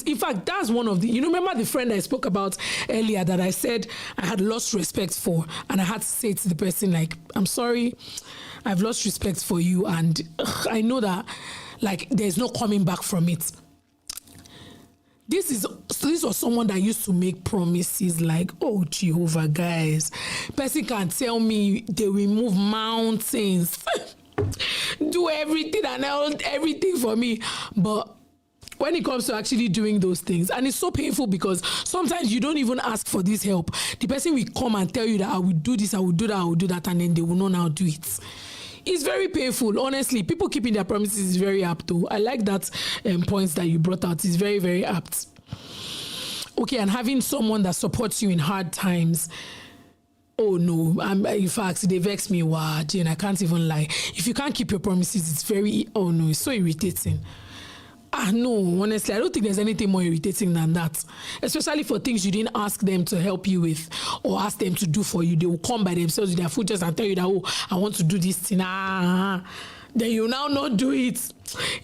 In fact, that's one of the, remember the friend I spoke about earlier that I said I had lost respect for, and I had to say to the person, like, I'm sorry, I've lost respect for you, and I know that, like, there's no coming back from it. This was someone that used to make promises like, oh, Jehovah, guys, person can tell me they will move mountains, do everything and everything for me, but when it comes to actually doing those things, and it's so painful because sometimes you don't even ask for this help. The person will come and tell you that I will do this, I will do that, I will do that, and then they will not now do it. It's very painful, honestly. People keeping their promises is very apt, though. I like that points that you brought out. It's very, very apt. Okay, and having someone that supports you in hard times. Oh no, in fact, they vex me. Wow, Jane, I can't even lie. If you can't keep your promises, it's it's so irritating. No, honestly, I don't think there's anything more irritating than that. Especially for things you didn't ask them to help you with or ask them to do for you. They will come by themselves with their futures and tell you that, oh, I want to do this thing. Then you now not do it.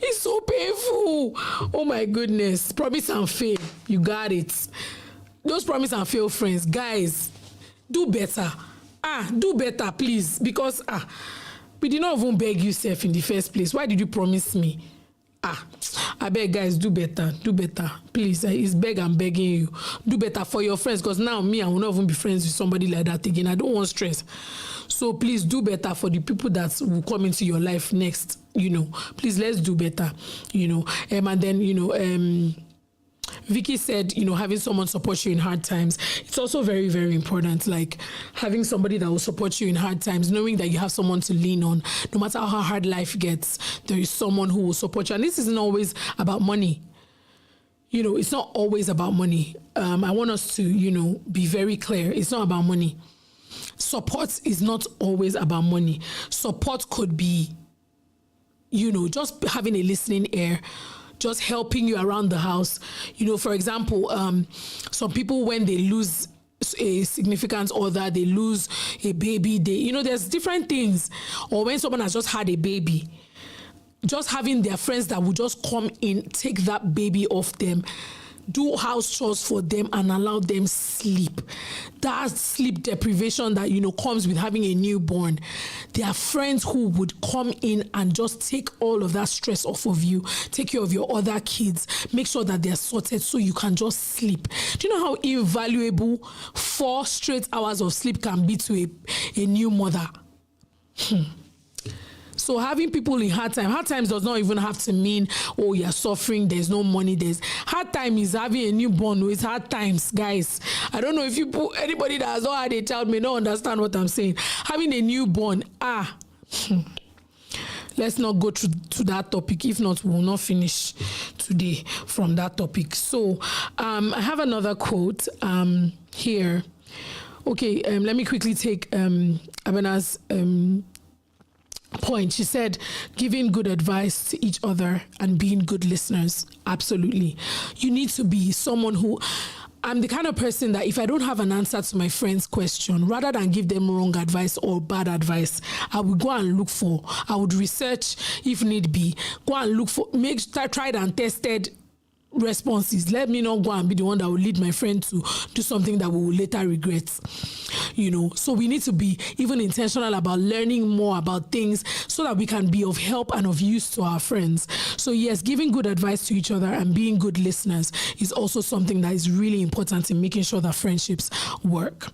It's so painful. Oh my goodness. Promise and fail. You got it. Those promise and fail friends, guys, do better. Do better, please. Because we did not even beg you, Seth, in the first place. Why did you promise me? I beg, guys, do better. Do better. Please, it's beg, I'm begging you. Do better for your friends, because now me, I will not even be friends with somebody like that again. I don't want stress. So please do better for the people that will come into your life next. Please, let's do better. And then, Vicky said, having someone support you in hard times. It's also very, very important. Like having somebody that will support you in hard times, knowing that you have someone to lean on. No matter how hard life gets, there is someone who will support you. And this isn't always about money. It's not always about money. I want us to, be very clear. It's not about money. Support is not always about money. Support could be, just having a listening ear, just helping you around the house. For example, some people, when they lose a significant other, they lose a baby, there's different things. Or when someone has just had a baby, just having their friends that will just come in, take that baby off them, do house chores for them and allow them sleep. That sleep deprivation that, comes with having a newborn. There are friends who would come in and just take all of that stress off of you, take care of your other kids, make sure that they're sorted so you can just sleep. Do you know how invaluable 4 straight hours of sleep can be to a new mother? So having people in hard times does not even have to mean, oh, you're suffering, there's no money. Hard time is having a newborn. It's hard times, guys. I don't know if anybody that has not had a child may not understand what I'm saying. Having a newborn, let's not go to that topic. If not, we will not finish today from that topic. So I have another quote here. Okay, let me quickly take Abena's point. She said, giving good advice to each other and being good listeners. Absolutely. You need to be someone who... I'm the kind of person that if I don't have an answer to my friend's question, rather than give them wrong advice or bad advice, I would go and look for, I would research if need be, go and look for, tried and tested responses. Let me not go and be the one that will lead my friend to do something that we will later regret. So we need to be even intentional about learning more about things so that we can be of help and of use to our friends. So yes, giving good advice to each other and being good listeners is also something that is really important in making sure that friendships work.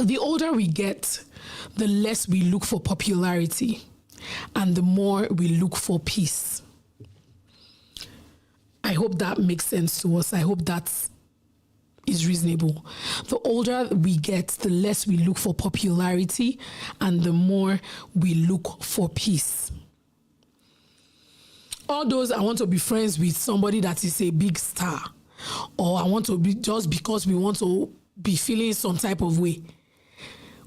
The older we get, the less we look for popularity and the more we look for peace. I hope that makes sense to us. I hope that is reasonable. The older we get, the less we look for popularity and the more we look for peace. All those, I want to be friends with somebody that is a big star, or I want to be just because we want to be feeling some type of way.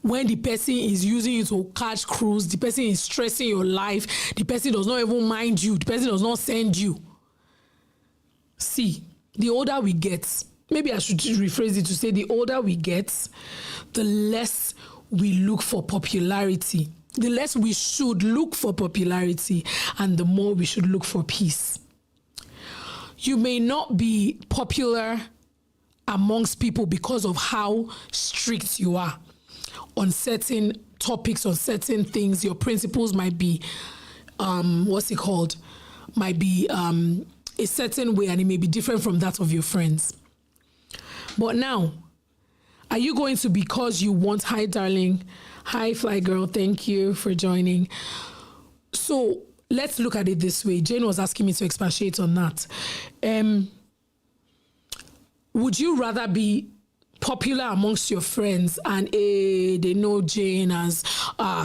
When the person is using you to catch cruise, the person is stressing your life, the person does not even mind you, the person does not send you. See, the older we get, maybe I should rephrase it to say the older we get, the less we look for popularity, the less we should look for popularity, and the more we should look for peace. You may not be popular amongst people because of how strict you are on certain topics, on certain things. Your principles might be, might be a certain way, and it may be different from that of your friends. But now, are you going to, because you want, hi darling, hi fly girl, thank you for joining. So let's look at it this way. Jane was asking me to expatiate on that. Would you rather be popular amongst your friends and they know Jane as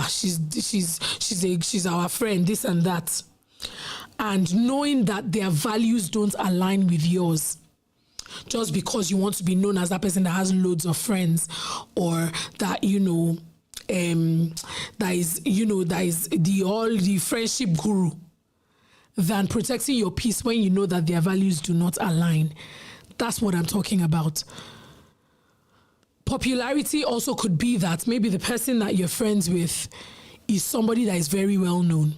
she's our friend, this and that, and knowing that their values don't align with yours? just because you want to be known as that person that has loads of friends, or that, that is the friendship guru, than protecting your peace when you know that their values do not align. That's what I'm talking about. Popularity also could be that maybe the person that you're friends with is somebody that is very well known.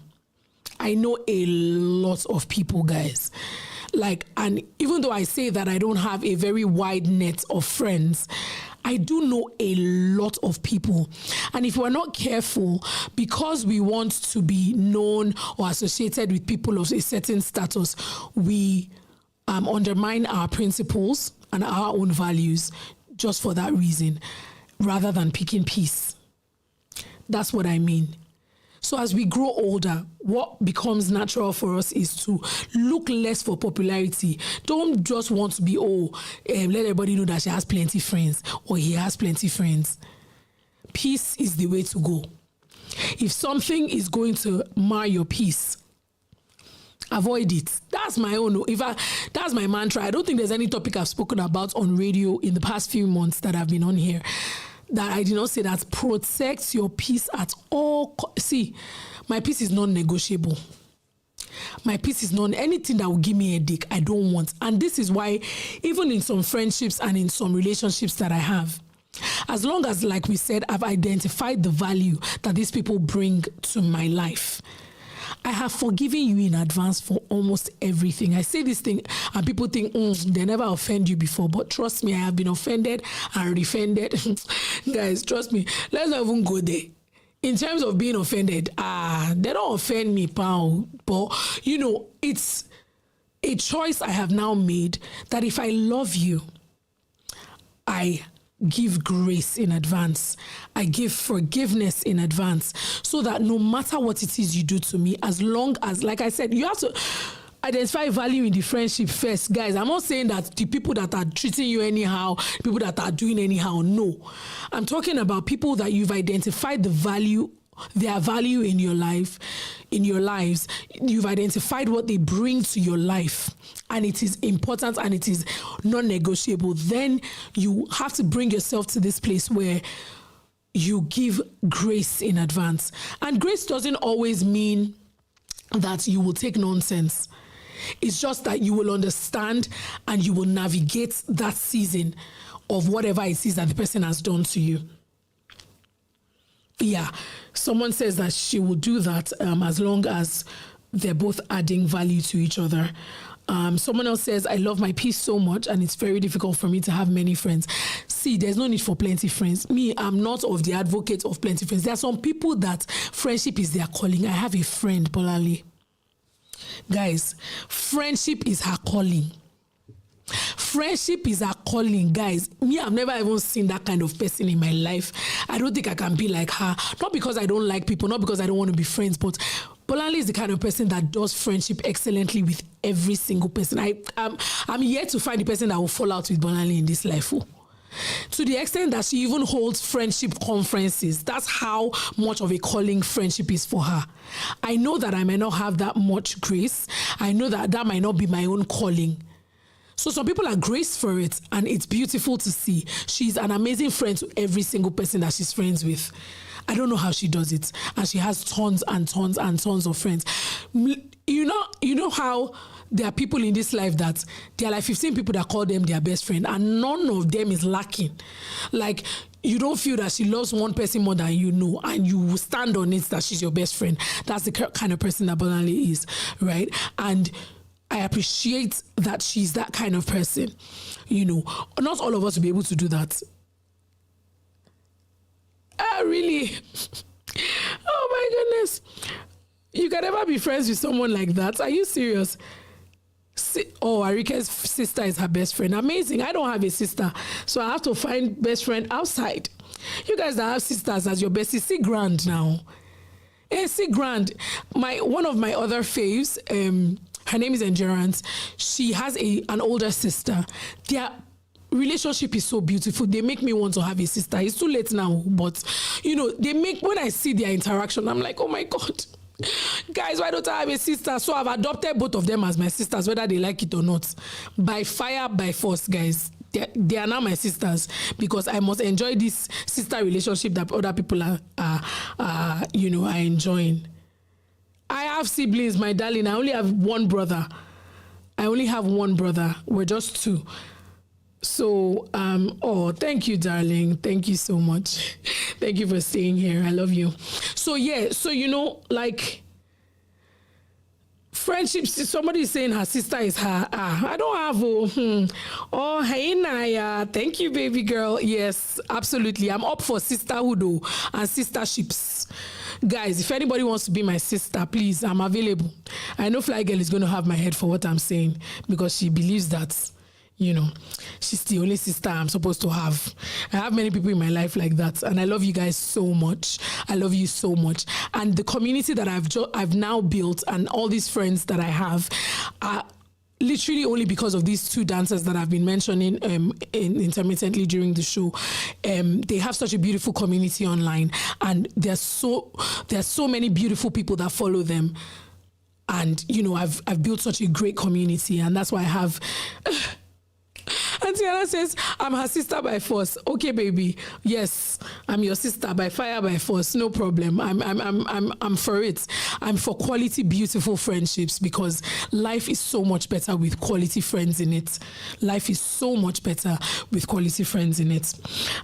I know a lot of people, guys. And even though I say that I don't have a very wide net of friends, I do know a lot of people. And if we're not careful, because we want to be known or associated with people of a certain status, we undermine our principles and our own values just for that reason, rather than picking peace. That's what I mean. So as we grow older, what becomes natural for us is to look less for popularity. Don't just want to be, let everybody know that she has plenty friends or he has plenty friends. Peace is the way to go. If something is going to mar your peace, avoid it. That's my own. That's my mantra. I don't think there's any topic I've spoken about on radio in the past few months that I've been on here that I did not say that protect your peace at all. See, my peace is non-negotiable. My peace is anything that will give me a headache, I don't want. And this is why, even in some friendships and in some relationships that I have, as long as, like we said, I've identified the value that these people bring to my life, I have forgiven you in advance for almost everything. I say this thing and people think, they never offend you before. But trust me, I have been offended and defended. Guys, trust me. Let's not even go there. In terms of being offended, they don't offend me, pal. But, it's a choice I have now made that if I love you, I give grace in advance. I give forgiveness in advance, so that no matter what it is you do to me, as long as, like I said, you have to identify value in the friendship first. Guys, I'm not saying that the people that are treating you anyhow, people that are doing anyhow, no. I'm talking about people that you've identified their value in your life, in your lives. You've identified what they bring to your life, and it is important and it is non-negotiable. Then you have to bring yourself to this place where you give grace in advance. And grace doesn't always mean that you will take nonsense. It's just that you will understand and you will navigate that season of whatever it is that the person has done to you. Yeah, someone says that she will do that as long as they're both adding value to each other. Someone else says, I love my peace so much and it's very difficult for me to have many friends. See, there's no need for plenty friends. Me, I'm not of the advocate of plenty friends. There are some people that friendship is their calling. I have a friend, Bolali. Guys, friendship is her calling. Friendship is her calling, guys. Me, I've never even seen that kind of person in my life. I don't think I can be like her. Not because I don't like people, not because I don't want to be friends, but Bolanle is the kind of person that does friendship excellently with every single person. I'm yet to find the person that will fall out with Bolanle in this life. To the extent that she even holds friendship conferences. That's how much of a calling friendship is for her. I know that I might not have that much grace. I know that that might not be my own calling. So some people are graced for it, and it's beautiful to see. She's an amazing friend to every single person that she's friends with. I don't know how she does it. And she has tons and tons and tons of friends. You know how there are people in this life that there are like 15 people that call them their best friend, and none of them is lacking. Like, you don't feel that she loves one person more than you know, and you will stand on it that she's your best friend. That's the kind of person that Bolanle is, right? And I appreciate that she's that kind of person. Not all of us will be able to do that. Really? Oh my goodness. You can never be friends with someone like that. Are you serious? Arike's sister is her best friend. Amazing. I don't have a sister, so I have to find best friend outside. You guys that have sisters as your bestie, see grand now. See grand. One of my other faves, her name is Endurance. She has an older sister. Their relationship is so beautiful. They make me want to have a sister. It's too late now, but when I see their interaction, I'm like, oh my God, Guys, why don't I have a sister? So I've adopted both of them as my sisters, whether they like it or not. By fire, by force, guys. They are now my sisters because I must enjoy this sister relationship that other people are enjoying. I have siblings, my darling. I only have one brother. We're just two. So, thank you, darling. Thank you so much. Thank you for staying here. I love you. So, yeah. So, like, friendships, somebody is saying her sister is her. I don't have. Oh, hey, Naya. Thank you, baby girl. Yes, absolutely. I'm up for sisterhood and sisterships. Guys, if anybody wants to be my sister, please, I'm available. I know Fly Girl is going to have my head for what I'm saying because she believes that, she's the only sister I'm supposed to have. I have many people in my life like that, and I love you guys so much. I love you so much. And the community that I've now built and all these friends that I have are literally only because of these two dancers that I've been mentioning intermittently during the show. They have such a beautiful community online, and there's so many beautiful people that follow them. And I've built such a great community, and that's why I have. And Tiana says, I'm her sister by force. Okay, baby. Yes, I'm your sister by fire, by force. No problem. I'm for it. I'm for quality, beautiful friendships because life is so much better with quality friends in it. Life is so much better with quality friends in it.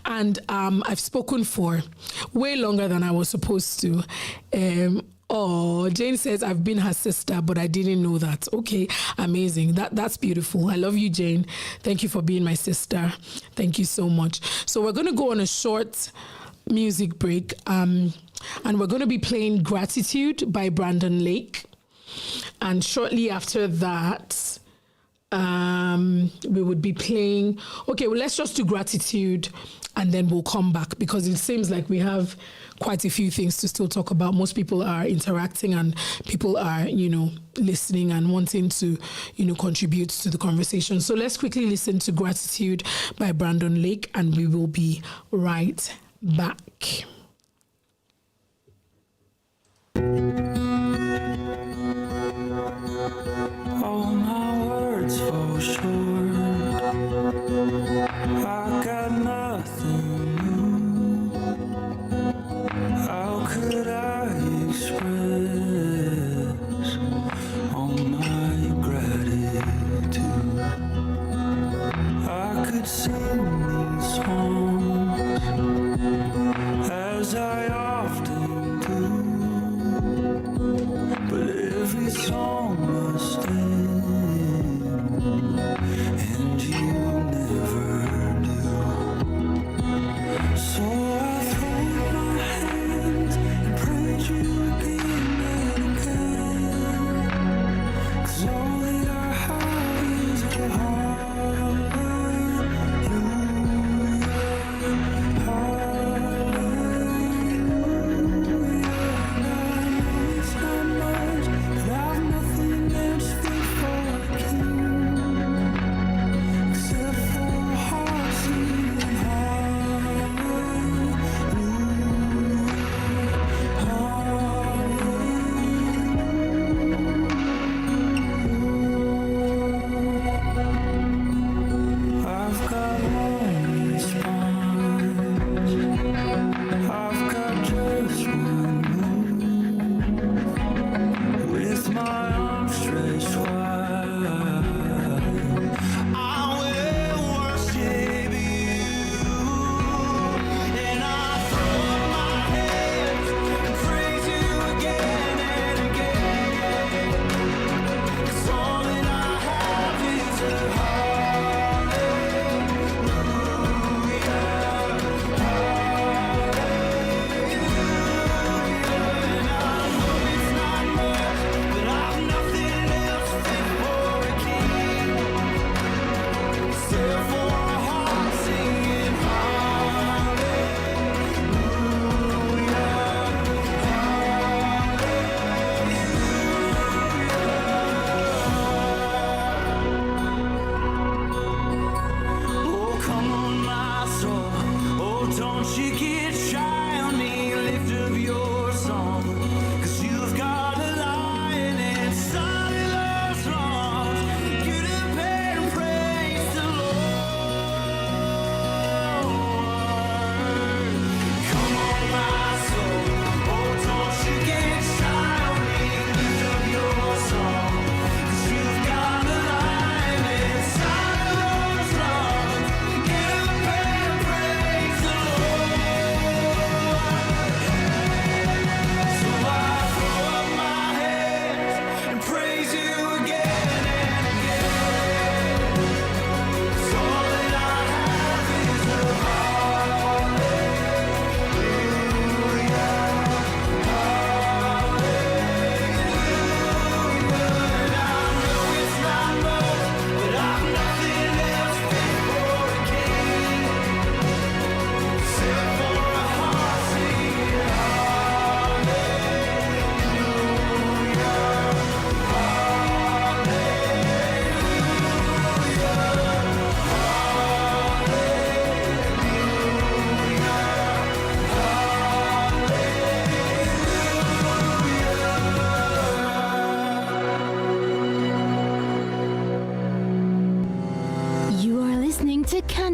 And I've spoken for way longer than I was supposed to. Jane says, I've been her sister, but I didn't know that. Okay, amazing. That's beautiful. I love you, Jane. Thank you for being my sister. Thank you so much. So we're going to go on a short music break, and we're going to be playing Gratitude by Brandon Lake. And shortly after that, we would be playing... Okay, well, let's just do Gratitude, and then we'll come back because it seems like we have quite a few things to still talk about. Most people are interacting and people are, listening and wanting to, contribute to the conversation. So let's quickly listen to Gratitude by Brandon Lake and we will be right back. All my words fall short. I got nothing new. How could I express all my gratitude? I could sing these songs as I often do, but every song must end, and you never do. So I throw my hands and praise you again and again, 'cause all that I have is a hallelujah.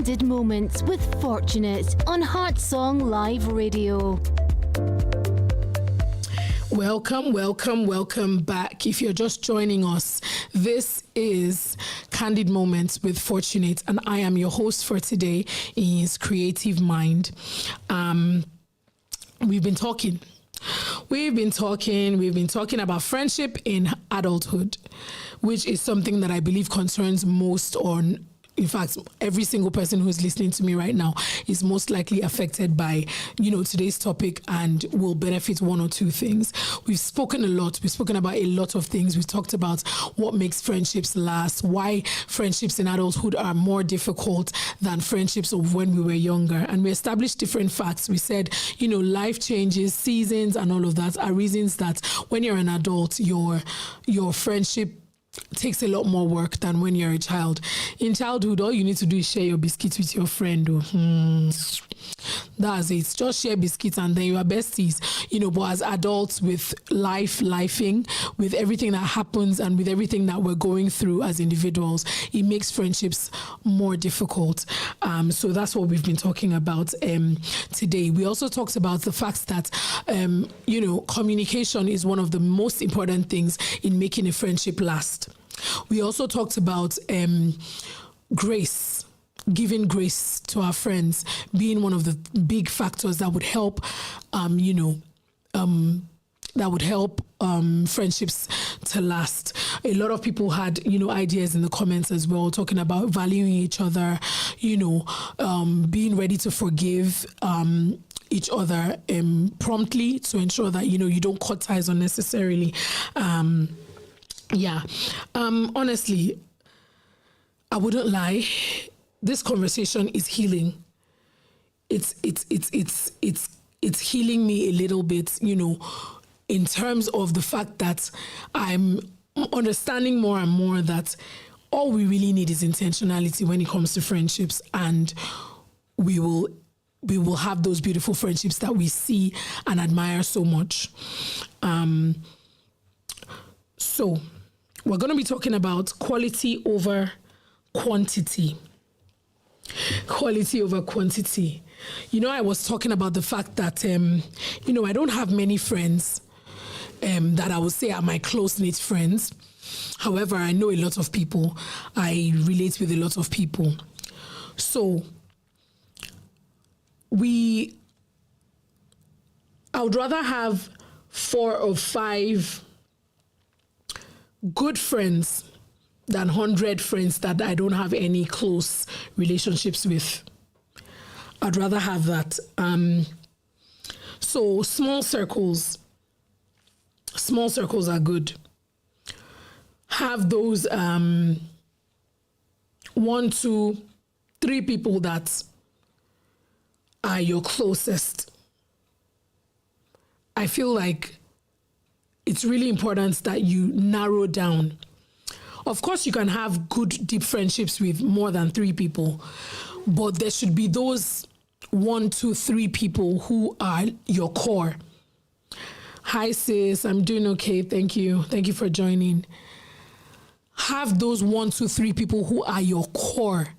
Candid Moments with Fortunate on Heartsong Live Radio. Welcome back. If you're just joining us, this is Candid Moments with Fortunate, and I am your host for today, is Creative Mind. We've been talking about friendship in adulthood, which is something that I believe concerns most, in fact, every single person who's listening to me right now is most likely affected by, today's topic and will benefit one or two things. We've spoken a lot. We've spoken about a lot of things. We've talked about what makes friendships last, why friendships in adulthood are more difficult than friendships of when we were younger. And we established different facts. We said, life changes, seasons, and all of that are reasons that when you're an adult, your friendship takes a lot more work than when you're a child. In childhood, all you need to do is share your biscuits with your friend. That's it. Just share biscuits and then you are besties. But as adults, with lifing, with everything that happens and with everything that we're going through as individuals, it makes friendships more difficult. So that's what we've been talking about today. We also talked about the fact that, communication is one of the most important things in making a friendship last. We also talked about grace, giving grace to our friends being one of the big factors that would help, friendships to last. A lot of people had, ideas in the comments as well, talking about valuing each other, being ready to forgive each other promptly to ensure that, you don't cut ties unnecessarily. Honestly, I wouldn't lie. This conversation is healing. It's healing me a little bit, in terms of the fact that I'm understanding more and more that all we really need is intentionality when it comes to friendships, and we will have those beautiful friendships that we see and admire so much. So we're going to be talking about quality over quantity. Quality over quantity. I was talking about the fact that, I don't have many friends that I would say are my close-knit friends. However, I know a lot of people. I relate with a lot of people. So I would rather have 4 or 5 good friends than 100 friends that I don't have any close relationships with. I'd rather have that. So small circles are good. Have those 1, 2, 3 people that are your closest. I feel like it's really important that you narrow down. Of course, you can have good, deep friendships with more than 3 people, but there should be those 1, 2, 3 people who are your core. Hi, sis. I'm doing okay. Thank you. Thank you for joining. Have those 1, 2, 3 people who are your core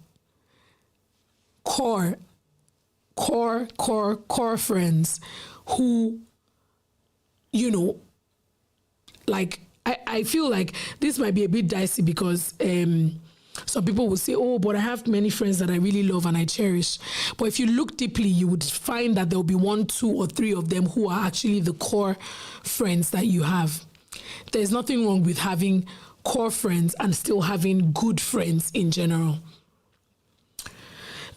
friends who, I feel like this might be a bit dicey because some people will say, but I have many friends that I really love and I cherish. But if you look deeply, you would find that there'll be 1, 2, or 3 of them who are actually the core friends that you have. There's nothing wrong with having core friends and still having good friends in general.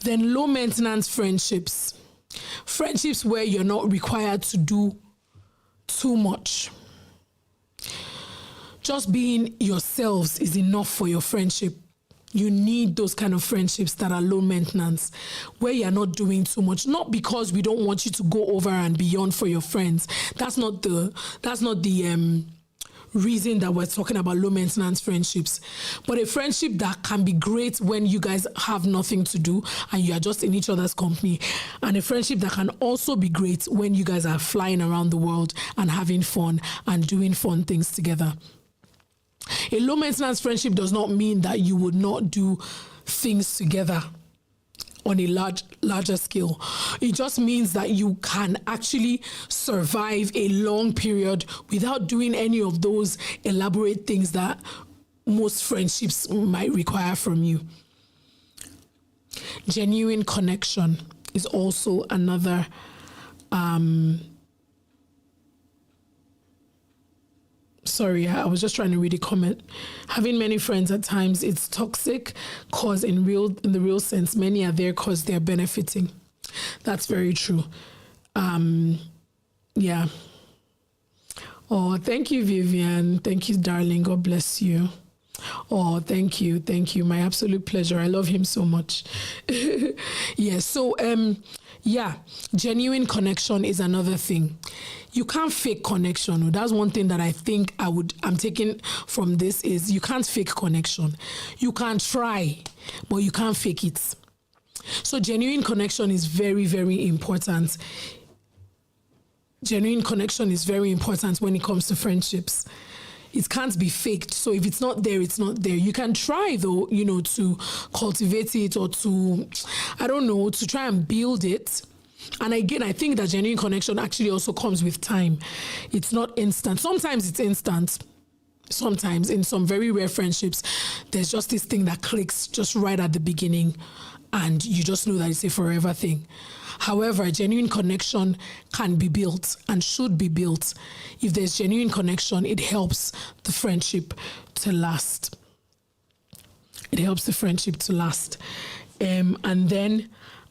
Then low maintenance friendships. Friendships where you're not required to do too much. Just being yourselves is enough for your friendship. You need those kind of friendships that are low maintenance, where you're not doing too much. Not because we don't want you to go over and beyond for your friends. That's not the reason that we're talking about low maintenance friendships. But a friendship that can be great when you guys have nothing to do and you are just in each other's company. And a friendship that can also be great when you guys are flying around the world and having fun and doing fun things together. A low maintenance friendship does not mean that you would not do things together on a larger scale. It just means that you can actually survive a long period without doing any of those elaborate things that most friendships might require from you. Genuine connection is also another sorry, I was just trying to read a comment. Having many friends at times, it's toxic, cause in the real sense, many are there cause they're benefiting. That's very true. Yeah. Oh, thank you, Vivian. Thank you, darling. God bless you. Oh, thank you. Thank you. My absolute pleasure. I love him so much. Yeah. So, yeah, genuine connection is another thing. You can't fake connection. That's one thing that I think I'm taking from this is you can't fake connection. You can try, but you can't fake it. So genuine connection is very, very important. Genuine connection is very important when it comes to friendships. It can't be faked. So if it's not there, it's not there. You can try though, to cultivate it or to try and build it. And again, I think that genuine connection actually also comes with time. It's not instant. Sometimes it's instant. Sometimes in some very rare friendships, there's just this thing that clicks just right at the beginning and you just know that it's a forever thing. However, genuine connection can be built and should be built. If there's genuine connection, it helps the friendship to last. It helps the friendship to last. And then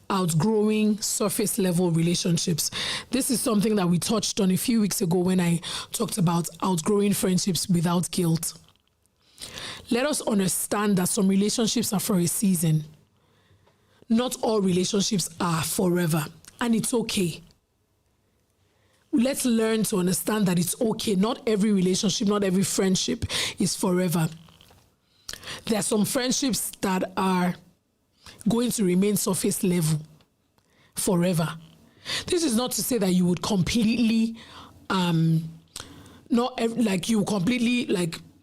outgrowing surface level relationships. This is something that we touched on a few weeks ago when I talked about outgrowing friendships without guilt. Let us understand that some relationships are for a season. Not all relationships are forever, and it's okay. Let's learn to understand that it's okay. Not every relationship, not every friendship is forever. There are some friendships that are going to remain surface level forever. This is not to say that you would completely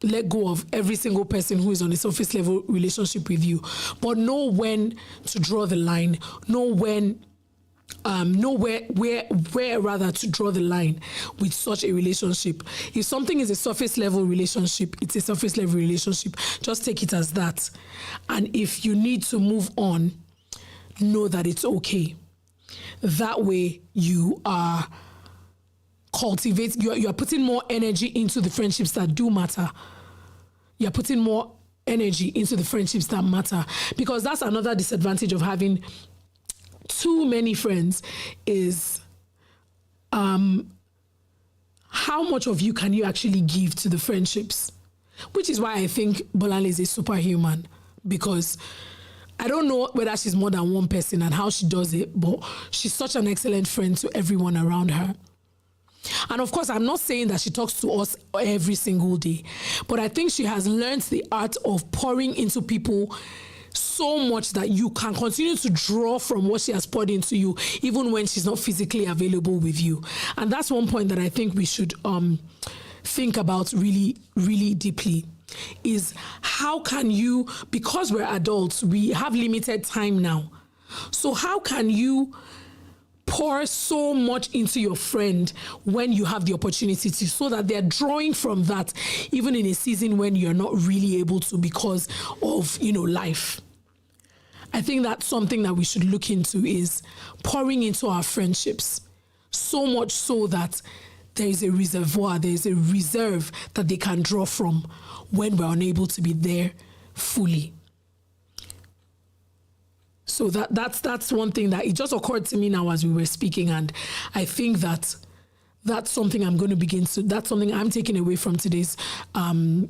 let go of every single person who is on a surface level relationship with you, but know when to draw the line, know where to draw the line with such a relationship. If something is a surface level relationship, it's a surface level relationship. Just take it as that. And if you need to move on, know that it's okay. That way you are you are putting more energy into the friendships that do matter. You're putting more energy into the friendships that matter, because that's another disadvantage of having too many friends is how much of you can you actually give to the friendships, which is why I think Bolanle is a superhuman, because I don't know whether she's more than one person and how she does it, but she's such an excellent friend to everyone around her. And of course, I'm not saying that she talks to us every single day, but I think she has learned the art of pouring into people so much that you can continue to draw from what she has poured into you, even when she's not physically available with you. And that's one point that I think we should think about really, really deeply, is how can you, because we're adults, we have limited time now. So how can you pour so much into your friend when you have the opportunity to, so that they're drawing from that, even in a season when you're not really able to because of, life. I think that's something that we should look into, is pouring into our friendships so much so that there is a reservoir, there is a reserve that they can draw from when we're unable to be there fully. So that's one thing that it just occurred to me now as we were speaking, and I think that that's something that's something I'm taking away from today's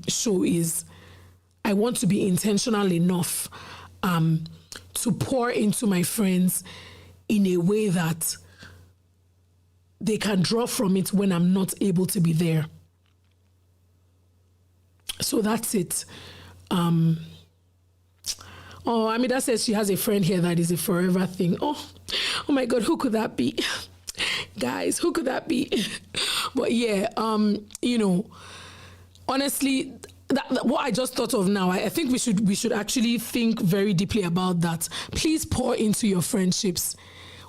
show, is I want to be intentional enough to pour into my friends in a way that they can draw from it when I'm not able to be there. So that's it. Amida says she has a friend here that is a forever thing. Oh my God, who could that be? Guys, who could that be? But yeah, honestly, what I just thought of now, I think we should actually think very deeply about that. Please pour into your friendships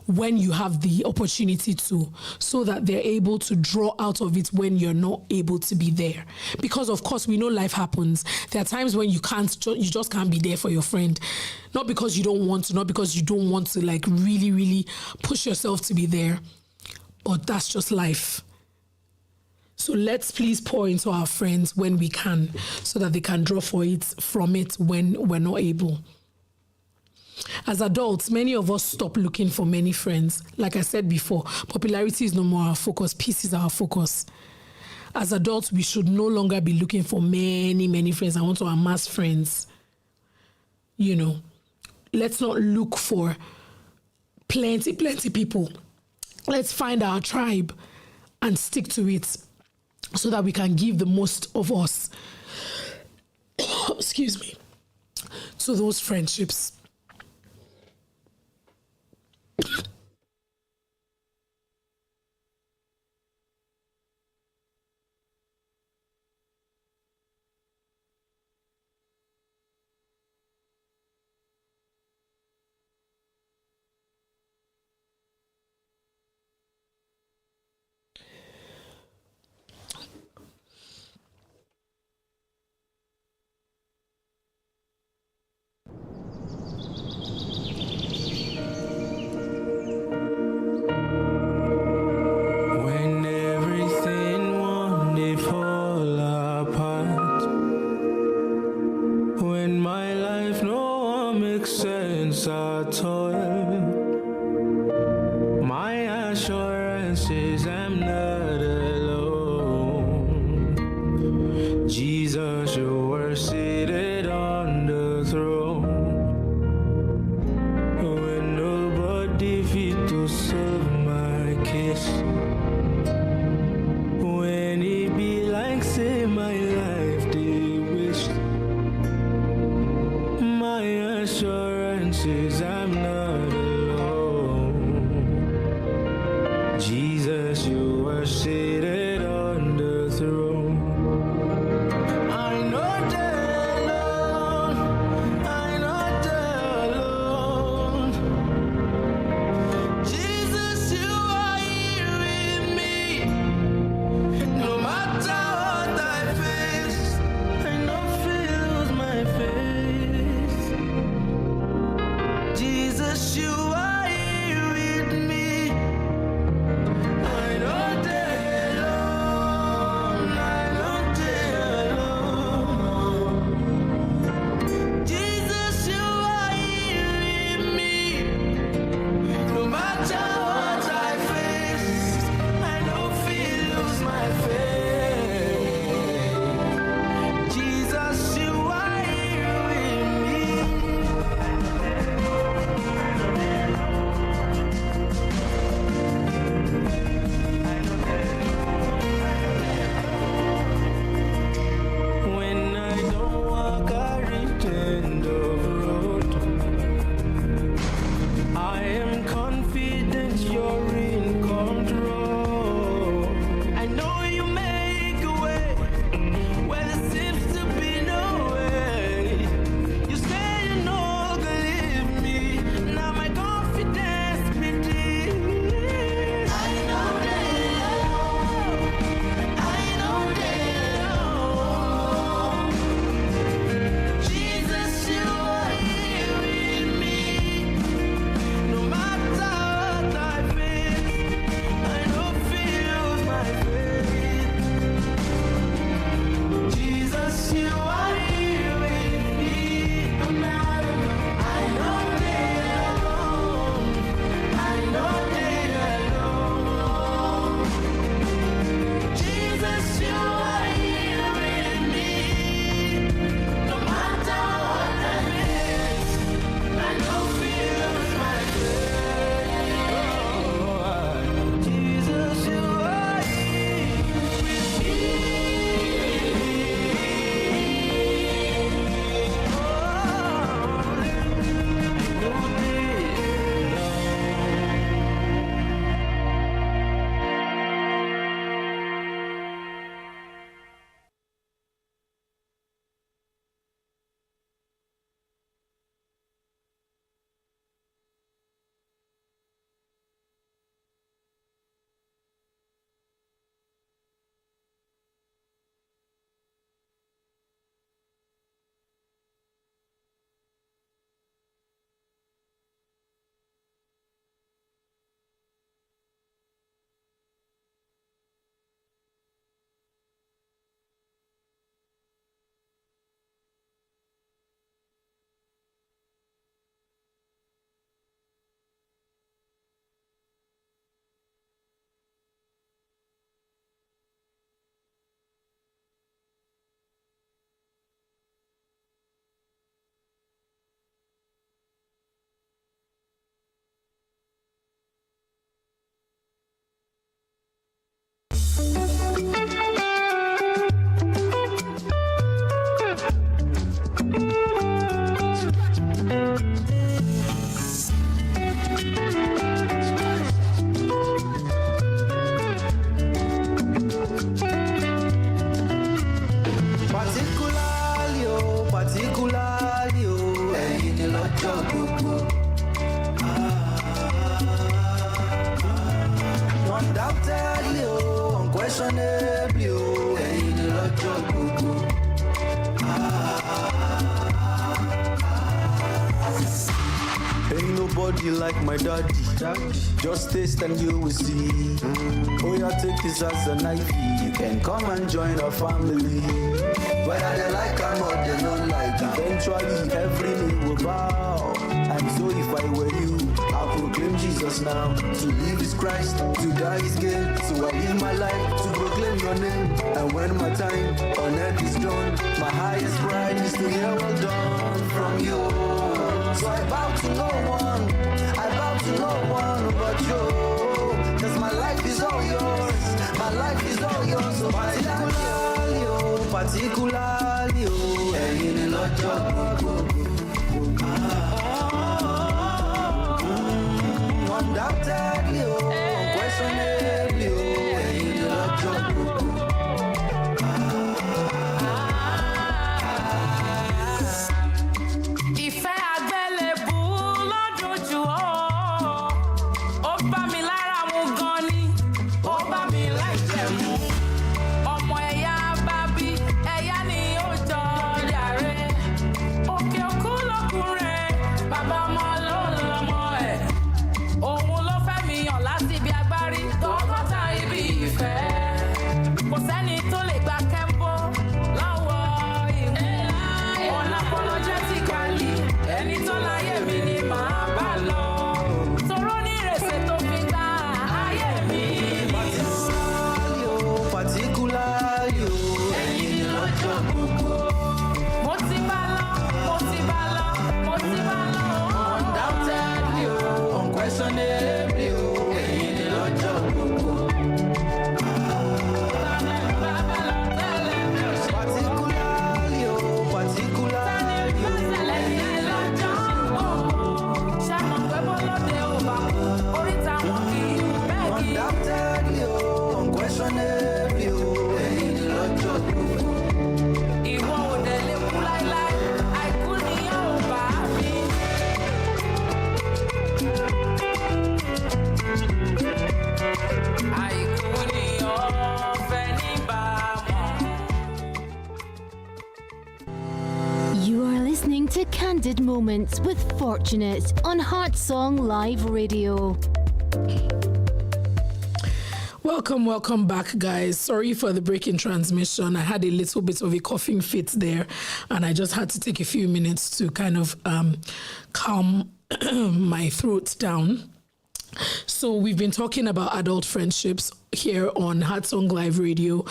when you have the opportunity to, so that they're able to draw out of it when you're not able to be there. Because of course we know life happens. There are times when you just can't be there for your friend, not because you don't want to, not because you don't want to like really, really push yourself to be there, but that's just life. So let's please pour into our friends when we can, so that they can draw from it when we're not able. As adults, many of us stop looking for many friends. Like I said before, popularity is no more our focus, peace is our focus. As adults, we should no longer be looking for many, many friends. I want to amass friends. You know, let's not look for plenty people. Let's find our tribe and stick to it, so that we can give the most of us, excuse me, to those friendships. When everything wanted to fall apart, when my life no more makes sense at all, my assurance is I'm not alone. Jesus, you were seated on the throne. When nobody fit to serve my case, when it be like say my life they wish, my assurance is I'm not alone. Jesus, you were seated on the throne. I know they're alone. I know they're alone. Jesus, you are here with me. No matter what I face, I know lose my faith. Jesus, you are here with me. I know they're alone. I know they're alone. Jesus, you are here with me. No matter what I face, I know lose my faith. Jesus, you are here with me. When I don't walk, I reach the end of road. I am confident you're in control. I know you make a way where there seems to be no way. You say you're not gonna leave me. Now my confidence begins. I know they alone. I know they alone. Jesus, you are here with me. No matter what I face, unquestionably, oh, ẹ̀yin ni lọ́jọ́ gbogbo. Ain't nobody like my daddy. Just taste and you will see. Oh, yeah, take this as a knife. You can come and join our family. Whether they like am or they don't like, eventually every knee will bow. And so if I were you, I'll proclaim Jesus now. To live is Christ, to die is gain. So I live my life to proclaim your name. And when my time on earth is done, my highest pride is to hear well done from you. So I bow to no one, I bow to no one but you. Cause my life is all yours, my life is all yours. So particularly, oh, ẹ̀yin ni lọ́jọ́ gbogbo. Undoubtedly, oh, unquestionably, oh, ẹ̀yin ni lọ́jọ́ gbogbo. Ìfẹ́ àgbélébù lọ́dún jù ó bá mi lára mu gan ni, ó bá mi láìjẹ̀ mu. Ọmọ ẹ̀yà bábí, ẹ̀yà ni ó jọ yàrá. Òkè òkú lọkùnrin, bàbá ọmọ ló ń lọmọ ẹ̀. Òun ló fẹ́ mi yàn láti ibi agbárí, tọkọtà ibi ìfẹ́. Kò sẹ́ni tó lè gba kẹ́ńbó lọ́wọ́ ìwé. Unapologetically, ẹni tó láyé mi ni màá bá lọ. Toró ní ìrèsè tó fi gba ayé mi. Particularly, oh, ẹ̀yin ni lọ́jọ́ gbogbo. Mo ti bá lọ, mo ti bá lọ, mo ti bá lọ. Undoubtedly, oh, unquestionably, oh, ẹ̀yin ni lọ́jọ́ gbogbo. Particularly, oh, particularly, undoubtedly, oh, unquestionably, oh, ẹ̀yin ni lọ́jọ́ gbogbo. Ìwọ ò dẹ̀ lè kú láíláí, àìkú ni yóò bá mi. Àìkú ni ọ̀fẹ́ ní bàmọ́. You are listening to Candid Moments with Fortunate on Heartsong Live Radio. Welcome back, guys. Sorry for the break in transmission. I had a little bit of a coughing fit there, and I just had to take a few minutes to kind of calm my throat down. So we've been talking about adult friendships here on Heartsong Live Radio.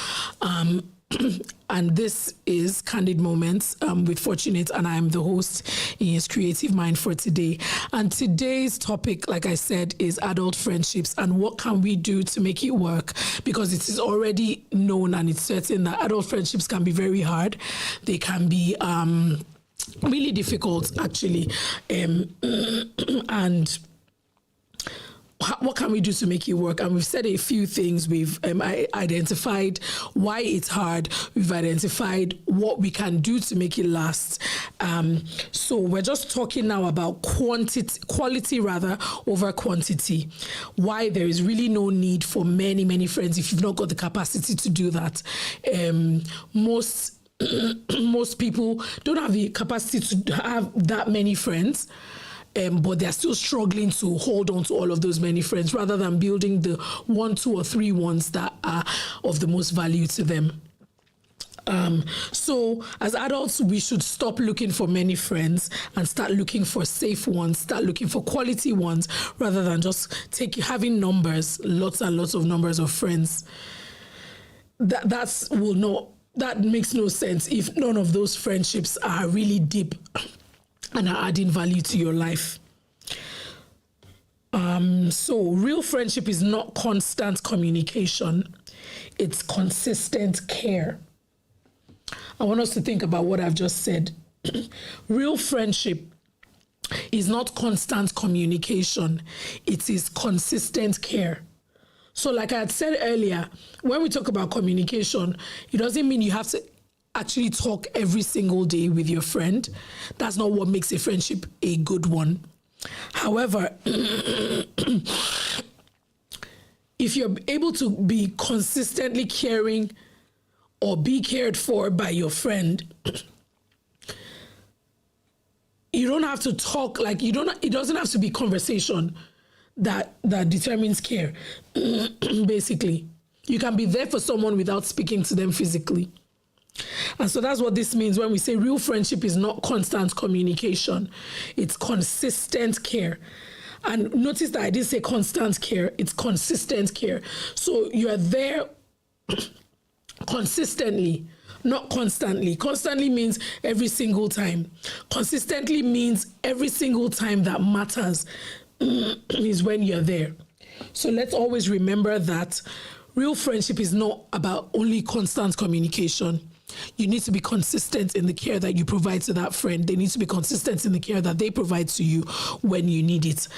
And this is Candid Moments with Fortunate, and I'm the host in his creative mind for today. And today's topic, like I said, is adult friendships and what can we do to make it work, because it is already known and it's certain that adult friendships can be very hard. They can be really difficult, actually. And what can we do to make it work? And we've said a few things. We've identified why it's hard. We've identified what we can do to make it last. So we're just talking now about quality over quantity. Why there is really no need for many friends if you've not got the capacity to do that. Most people don't have the capacity to have that many friends. But they're still struggling to hold on to all of those many friends rather than building the 1, 2, or 3 ones that are of the most value to them. So as adults, we should stop looking for many friends and start looking for safe ones, start looking for quality ones rather than just having numbers, lots and lots of numbers of friends. That makes no sense if none of those friendships are really deep and are adding value to your life. So real friendship is not constant communication. It's consistent care. I want us to think about what I've just said. Real friendship is not constant communication. It is consistent care. So like I had said earlier, when we talk about communication, it doesn't mean you have to actually talk every single day with your friend. That's not what makes a friendship a good one. However, if if you're able to be consistently caring or be cared for by your friend, you don't have to talk, like it doesn't have to be conversation that determines care. Basically, you can be there for someone without speaking to them physically. And so that's what this means when we say real friendship is not constant communication, it's consistent care. And notice that I didn't say constant care, it's consistent care. So you are there consistently, not constantly. Constantly means every single time. Consistently means every single time that matters is when you're there. So let's always remember that real friendship is not about only constant communication. You need to be consistent in the care that you provide to that friend. They need to be consistent in the care that they provide to you when you need it.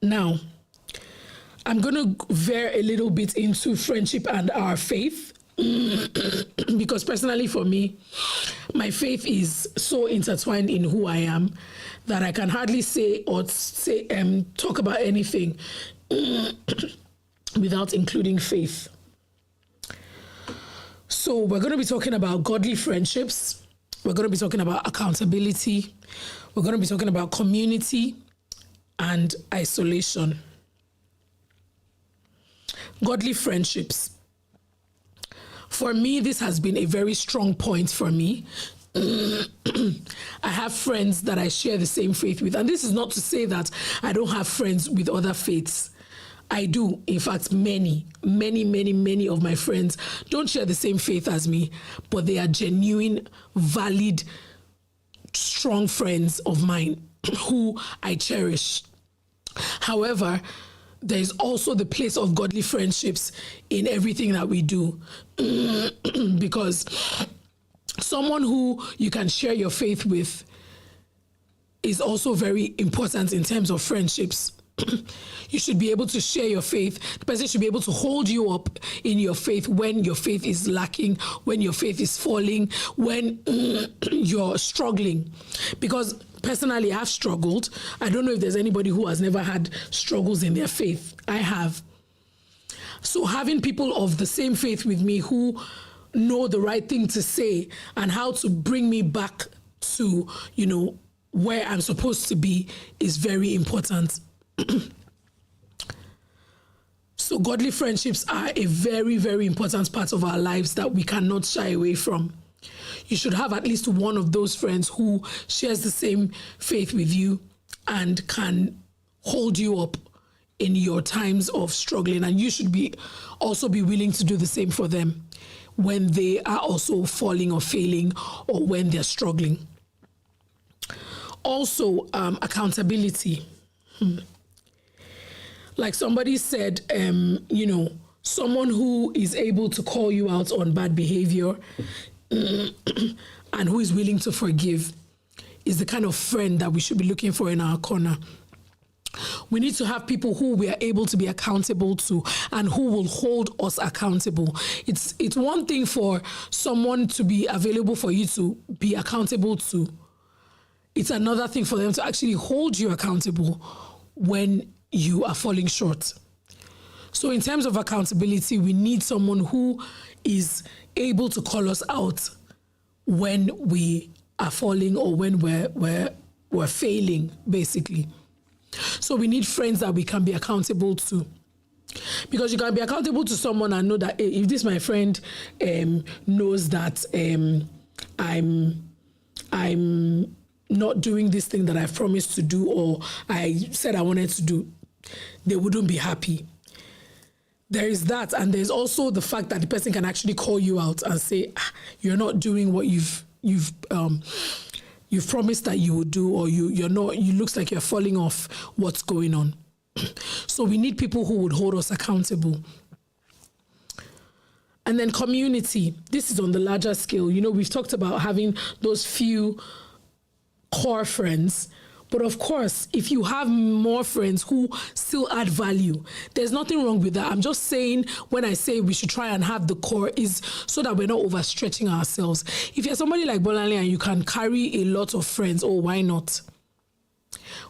Now, I'm going to veer a little bit into friendship and our faith because personally for me, my faith is so intertwined in who I am that I can hardly say or talk about anything without including faith. So we're going to be talking about godly friendships. We're going to be talking about accountability. We're going to be talking about community and isolation. Godly friendships. For me, this has been a very strong point for me. I have friends that I share the same faith with. And this is not to say that I don't have friends with other faiths. I do. In fact, many of my friends don't share the same faith as me, but they are genuine, valid, strong friends of mine who I cherish. However, there is also the place of godly friendships in everything that we do. Because someone who you can share your faith with is also very important in terms of friendships. You should be able to share your faith. The person should be able to hold you up in your faith when your faith is lacking, when your faith is falling, when you're struggling. Because personally, I've struggled. I don't know if there's anybody who has never had struggles in their faith. I have. So having people of the same faith with me who know the right thing to say and how to bring me back to, where I'm supposed to be is very important. So godly friendships are a very, very important part of our lives that we cannot shy away from. You should have at least one of those friends who shares the same faith with you and can hold you up in your times of struggling. And you should also be willing to do the same for them when they are also falling or failing or when they're struggling. Also, accountability. Like somebody said, someone who is able to call you out on bad behavior and who is willing to forgive is the kind of friend that we should be looking for in our corner. We need to have people who we are able to be accountable to and who will hold us accountable. It's one thing for someone to be available for you to be accountable to. It's another thing for them to actually hold you accountable when you are falling short. So in terms of accountability, we need someone who is able to call us out when we are falling or when we're failing, basically. So we need friends that we can be accountable to. Because you can be accountable to someone and know that if this my friend knows that I'm not doing this thing that I've promised to do or I said I wanted to do, they wouldn't be happy. There is that, and there's also the fact that the person can actually call you out and say, you're not doing what you've promised that you would do, or you looks like you're falling off what's going on. So we need people who would hold us accountable. And then community. This is on the larger scale. We've talked about having those few core friends. But of course, if you have more friends who still add value, there's nothing wrong with that. I'm just saying, when I say we should try and have the core, is so that we're not overstretching ourselves. If you're somebody like Bolanle and you can carry a lot of friends, why not?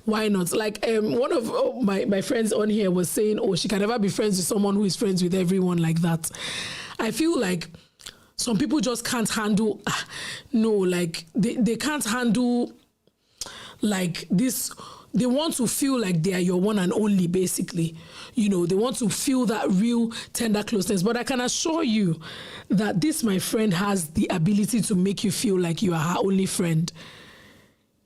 Why not? Like one of my friends on here was saying, oh, she can never be friends with someone who is friends with everyone like that. I feel like some people just can't handle, like they can't handle like this. They want to feel like they are your one and only, basically. They want to feel that real tender closeness. But I can assure you that this, my friend, has the ability to make you feel like you are her only friend.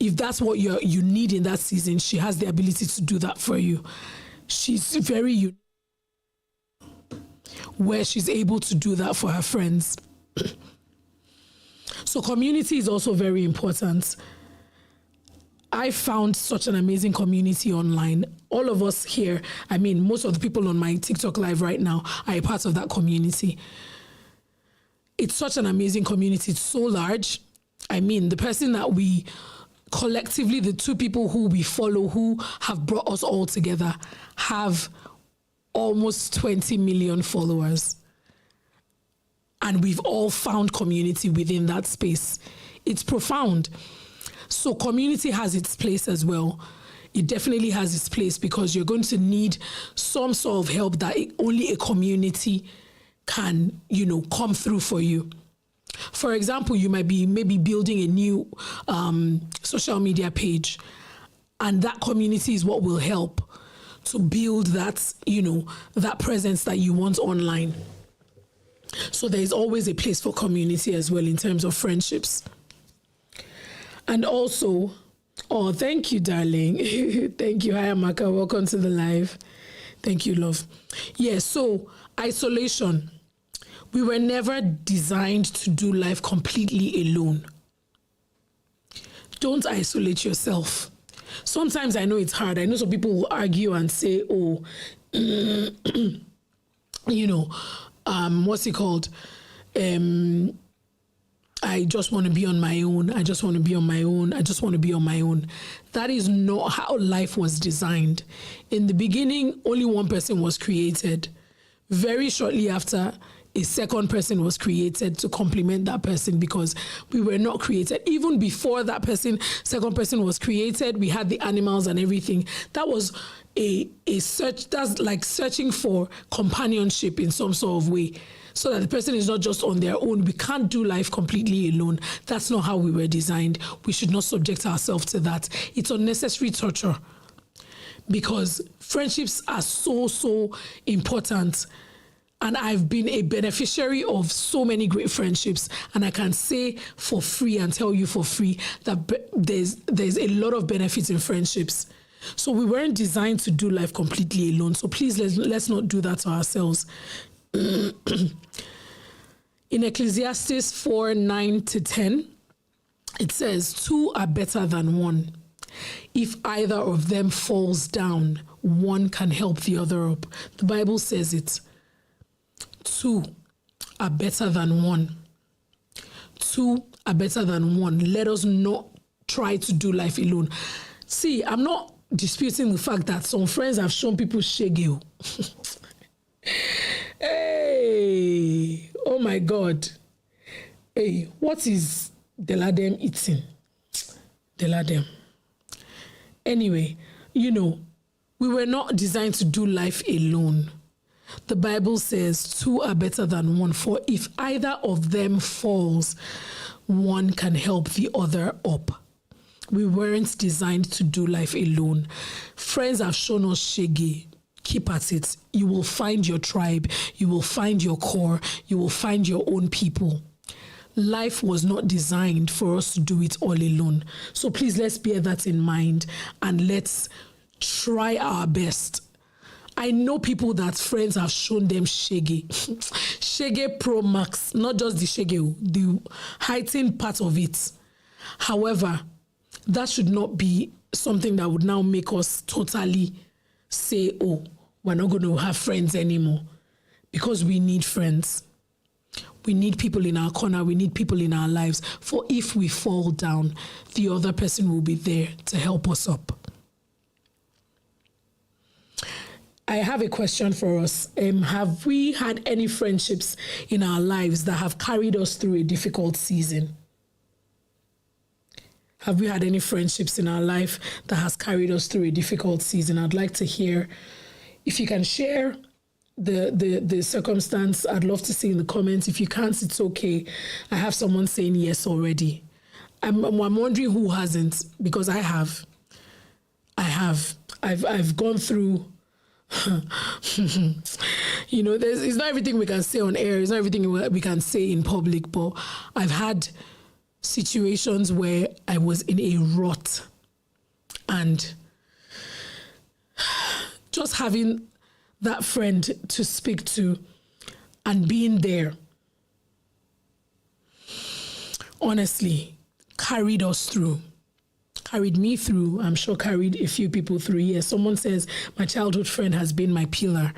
If that's what you need in that season, she has the ability to do that for you. She's very unique, where she's able to do that for her friends. So community is also very important. I found such an amazing community online. All of us here, most of the people on my TikTok live right now are a part of that community. It's such an amazing community. It's so large. The person that we collectively, the two people who we follow, who have brought us all together, have almost 20 million followers. And we've all found community within that space. It's profound. So community has its place as well. It definitely has its place because you're going to need some sort of help that only a community can, come through for you. For example, you might be maybe building a new social media page, and that community is what will help to build that, that presence that you want online. So there's always a place for community as well in terms of friendships. And also, thank you, darling. Thank you. Hi, Amaka. Welcome to the live. Thank you, love. Yeah, so isolation. We were never designed to do life completely alone. Don't isolate yourself. Sometimes I know it's hard. I know some people will argue and say, what's it called? I just want to be on my own. I just want to be on my own. I just want to be on my own. That is not how life was designed. In the beginning, only one person was created. Very shortly after, a second person was created to complement that person because we were not created. Even before that second person was created, we had the animals and everything. That was a search. That's like searching for companionship in some sort of way, so that the person is not just on their own. We can't do life completely alone. That's not how we were designed. We should not subject ourselves to that. It's unnecessary torture because friendships are so important. And I've been a beneficiary of so many great friendships. And I can say for free and tell you for free that there's a lot of benefits in friendships. So we weren't designed to do life completely alone. So please, let's not do that to ourselves. In Ecclesiastes 4:9-10, it says, 2 are better than one. If either of them falls down, one can help the other up. The Bible says it. 2 are better than one. 2 are better than one. Let us not try to do life alone. See, I'm not disputing the fact that some friends have shown people shaggy. Hey, oh my God. Hey, what is Deladem eating? Deladem. Anyway, we were not designed to do life alone. The Bible says 2 are better than one, for if either of them falls, one can help the other up. We weren't designed to do life alone. Friends have shown us shaggy. Keep at it. You will find your tribe. You will find your core. You will find your own people. Life was not designed for us to do it all alone. So please, let's bear that in mind and let's try our best. I know people that friends have shown them shaggy. Shaggy Pro Max, not just the shaggy, the heightened part of it. However, that should not be something that would now make us totally say, oh, we're not going to have friends anymore, because we need friends. We need people in our corner. We need people in our lives. For if we fall down, the other person will be there to help us up. I have a question for us. Have we had any friendships in our lives that have carried us through a difficult season? Have we had any friendships in our life that has carried us through a difficult season? I'd like to hear if you can share the circumstance. I'd love to see in the comments. If you can't, it's okay. I have someone saying yes already. I'm wondering who hasn't, because I have. I've gone through. You know, it's not everything we can say on air. It's not everything we can say in public. But I've had situations where I was in a rut, and just having that friend to speak to and being there, honestly, carried me through. I'm sure carried a few people through. Yes, someone says my childhood friend has been my pillar.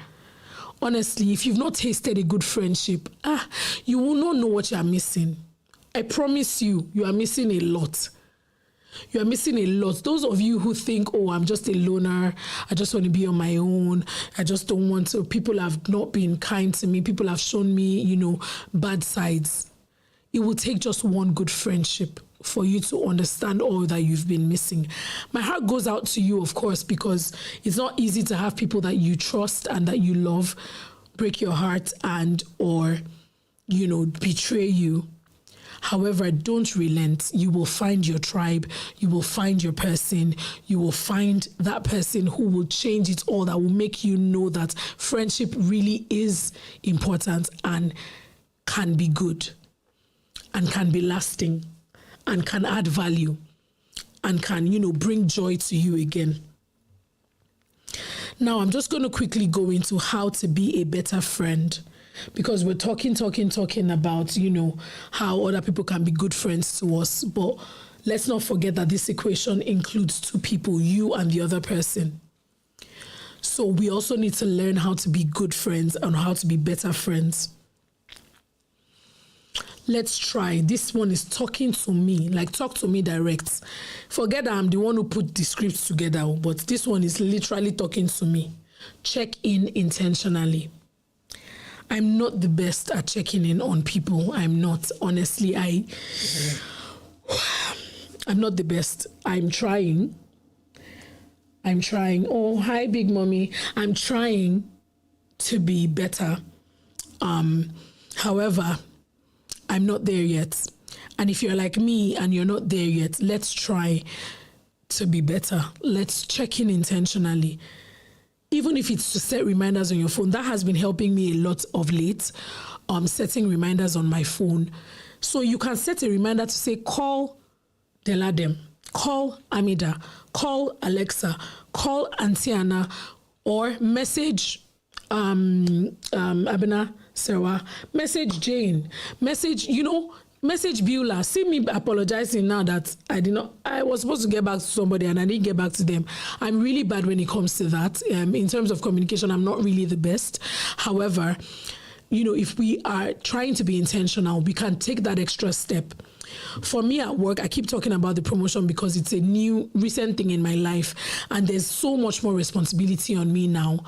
Honestly, if you've not tasted a good friendship, you will not know what you are missing. I promise you, you are missing a lot. You are missing a lot. Those of you who think, oh, I'm just a loner, I just want to be on my own, I just don't want to, people have not been kind to me, people have shown me, you know, bad sides. It will take just one good friendship for you to understand all that you've been missing. My heart goes out to you, of course, because it's not easy to have people that you trust and that you love break your heart and or, you know, betray you. However, don't relent. You will find your tribe. You will find your person. You will find that person who will change it all, that will make you know that friendship really is important and can be good and can be lasting and can add value and can, you know, bring joy to you again. Now, I'm just going to quickly go into how to be a better friend, because we're talking about, you know, how other people can be good friends to us. But let's not forget that this equation includes two people, you and the other person. So we also need to learn how to be good friends and how to be better friends. Let's try. This one is talking to me, like talk to me direct. Forget that I'm the one who put the scripts together, but this one is literally talking to me. Check in intentionally. I'm not the best at checking in on people. I'm not. Honestly, I'm not the best. I'm trying. Oh, hi, Big Mommy. I'm trying to be better. However, I'm not there yet. And if you're like me and you're not there yet, let's try to be better. Let's check in intentionally. Even if it's to set reminders on your phone, that has been helping me a lot of late, setting reminders on my phone. So you can set a reminder to say, call Deladem, call Amida, call Alexa, call Auntie Anna, or message Abena Sewa, message Jane, message Beulah. See me apologizing now that I was supposed to get back to somebody and I didn't get back to them. I'm really bad when it comes to that. In terms of communication, I'm not really the best. However, you know, if we are trying to be intentional, we can take that extra step. For me at work, I keep talking about the promotion because it's a new, recent thing in my life. And there's so much more responsibility on me now.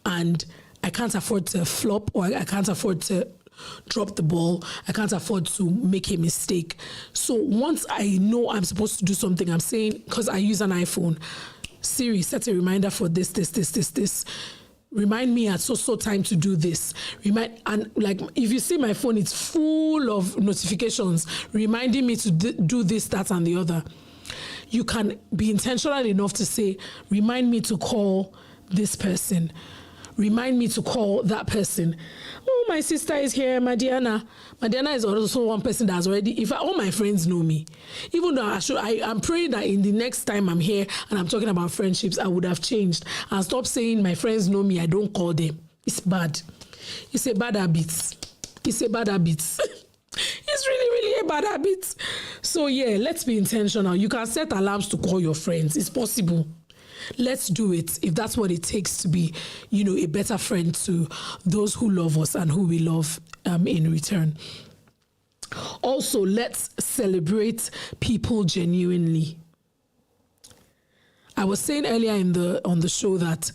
And I can't afford to flop, or I can't afford to drop the ball. I can't afford to make a mistake. So once I know I'm supposed to do something, I'm saying, because I use an iPhone, Siri, set a reminder for this. Remind me at so time to do this. And like, if you see my phone, it's full of notifications reminding me to do this, that, and the other. You can be intentional enough to say, remind me to call this person. Remind me to call that person. Oh, my sister is here, Madiana. Madiana is also one person that's already, all my friends know me. Even though I'm praying that in the next time I'm here and I'm talking about friendships, I would have changed and stop saying my friends know me, I don't call them. It's bad. It's a bad habit. It's really, really a bad habit. So yeah, let's be intentional. You can set alarms to call your friends. It's possible. Let's do it if that's what it takes to be, you know, a better friend to those who love us and who we love in return. Also, let's celebrate people genuinely. I was saying earlier on the show that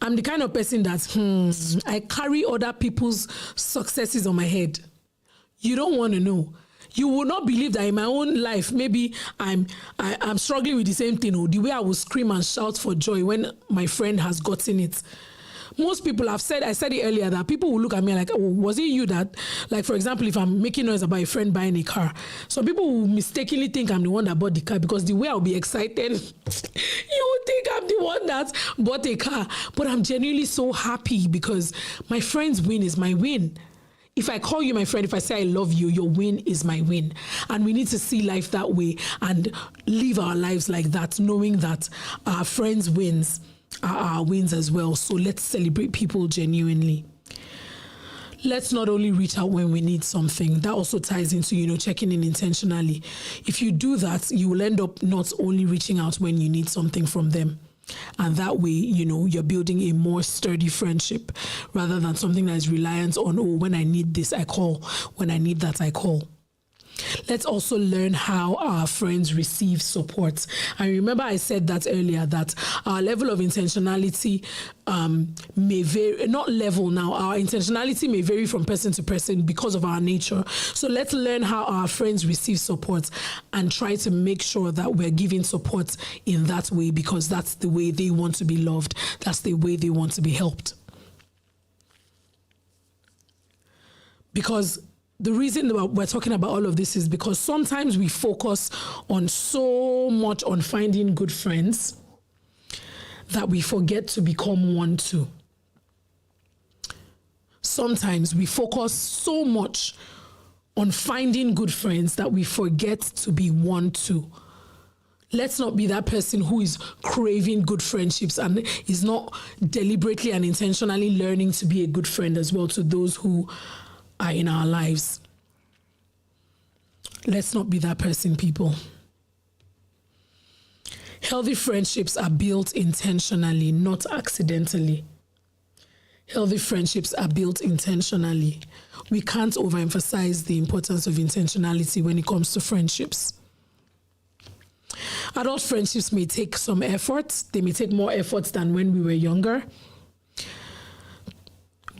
I'm the kind of person that I carry other people's successes on my head. You don't want to know. You will not believe that in my own life, maybe I'm struggling with the same thing, or the way I will scream and shout for joy when my friend has gotten it. Most people have said, I said it earlier, that people will look at me like, oh, was it you that, like, for example, if I'm making noise about a friend buying a car, some people will mistakenly think I'm the one that bought the car, because the way I'll be excited, you would think I'm the one that bought a car. But I'm genuinely so happy because my friend's win is my win. If I call you my friend, if I say I love you, your win is my win. And we need to see life that way and live our lives like that, knowing that our friends' wins are our wins as well. So let's celebrate people genuinely. Let's not only reach out when we need something. That also ties into, checking in intentionally. If you do that, you will end up not only reaching out when you need something from them. And that way, you're building a more sturdy friendship rather than something that is reliant on, oh, when I need this, I call. When I need that, I call. Let's also learn how our friends receive support. And remember I said that earlier, that our level of intentionality may vary, not level now, our intentionality may vary from person to person because of our nature. So let's learn how our friends receive support and try to make sure that we're giving support in that way, because that's the way they want to be loved. That's the way they want to be helped. Because the reason that we're talking about all of this is because sometimes we focus on so much on finding good friends that we forget to become one too. Sometimes we focus so much on finding good friends that we forget to be one too. Let's not be that person who is craving good friendships and is not deliberately and intentionally learning to be a good friend as well to those who are in our lives. Let's not be that person, people. Healthy friendships are built intentionally, not accidentally. Healthy friendships are built intentionally. We can't overemphasize the importance of intentionality when it comes to friendships. Adult friendships may take some effort. They may take more effort than when we were younger.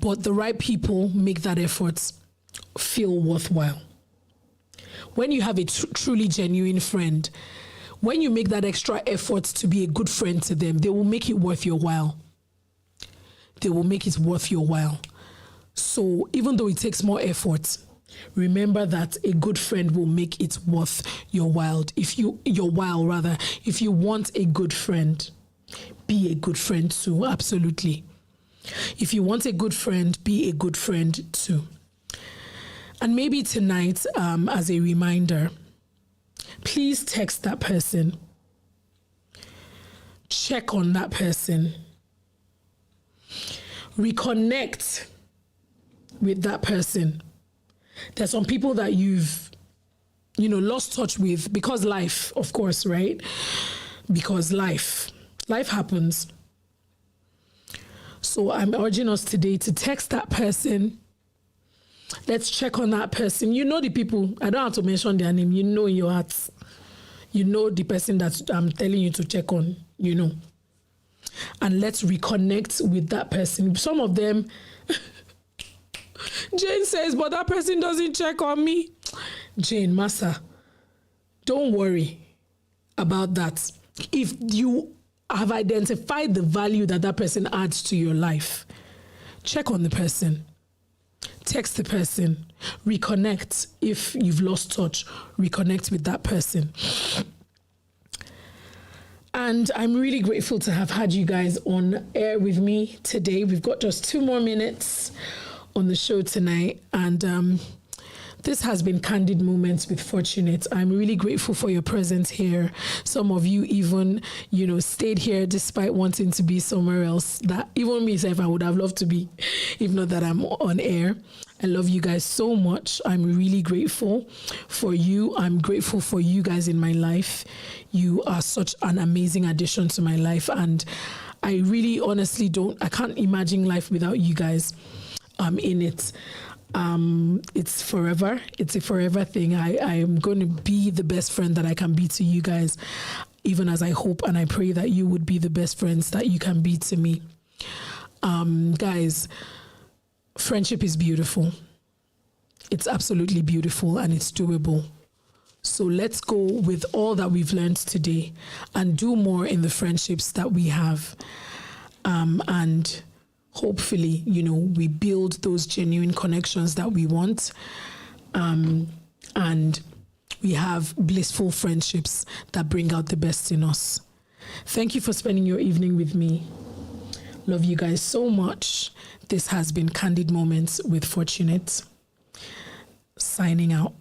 But the right people make that effort feel worthwhile. When you have a truly genuine friend, when you make that extra effort to be a good friend to them, they will make it worth your while. They will make it worth your while. So even though it takes more effort, remember that a good friend will make it worth your while. If you want a good friend, be a good friend too, absolutely. If you want a good friend, be a good friend too. And maybe tonight, as a reminder, please text that person. Check on that person. Reconnect with that person. There's some people that you've, lost touch with because life, of course, right? Because life happens. So I'm urging us today to text that person. Let's check on that person. You know the people. I don't have to mention their name. You know in your hearts. You know the person that I'm telling you to check on. And let's reconnect with that person. Some of them, Jane says, but that person doesn't check on me. Jane, Massa, don't worry about that. If you have identified the value that that person adds to your life, check on the person. Text the person. Reconnect. If you've lost touch, reconnect with that person. And I'm really grateful to have had you guys on air with me today. We've got just 2 more minutes on the show tonight. And this has been Candid Moments with Fortunate. I'm really grateful for your presence here. Some of you even, stayed here despite wanting to be somewhere else. That even myself, I would have loved to be, if not that I'm on air. I love you guys so much. I'm really grateful for you. I'm grateful for you guys in my life. You are such an amazing addition to my life. And I really honestly I can't imagine life without you guys in it. It's forever. It's a forever thing. I am going to be the best friend that I can be to you guys, even as I hope and I pray that you would be the best friends that you can be to me. Guys, friendship is beautiful. It's absolutely beautiful and it's doable. So let's go with all that we've learned today and do more in the friendships that we have. And hopefully, we build those genuine connections that we want. And we have blissful friendships that bring out the best in us. Thank you for spending your evening with me. Love you guys so much. This has been Candid Moments with Fortunate. Signing out.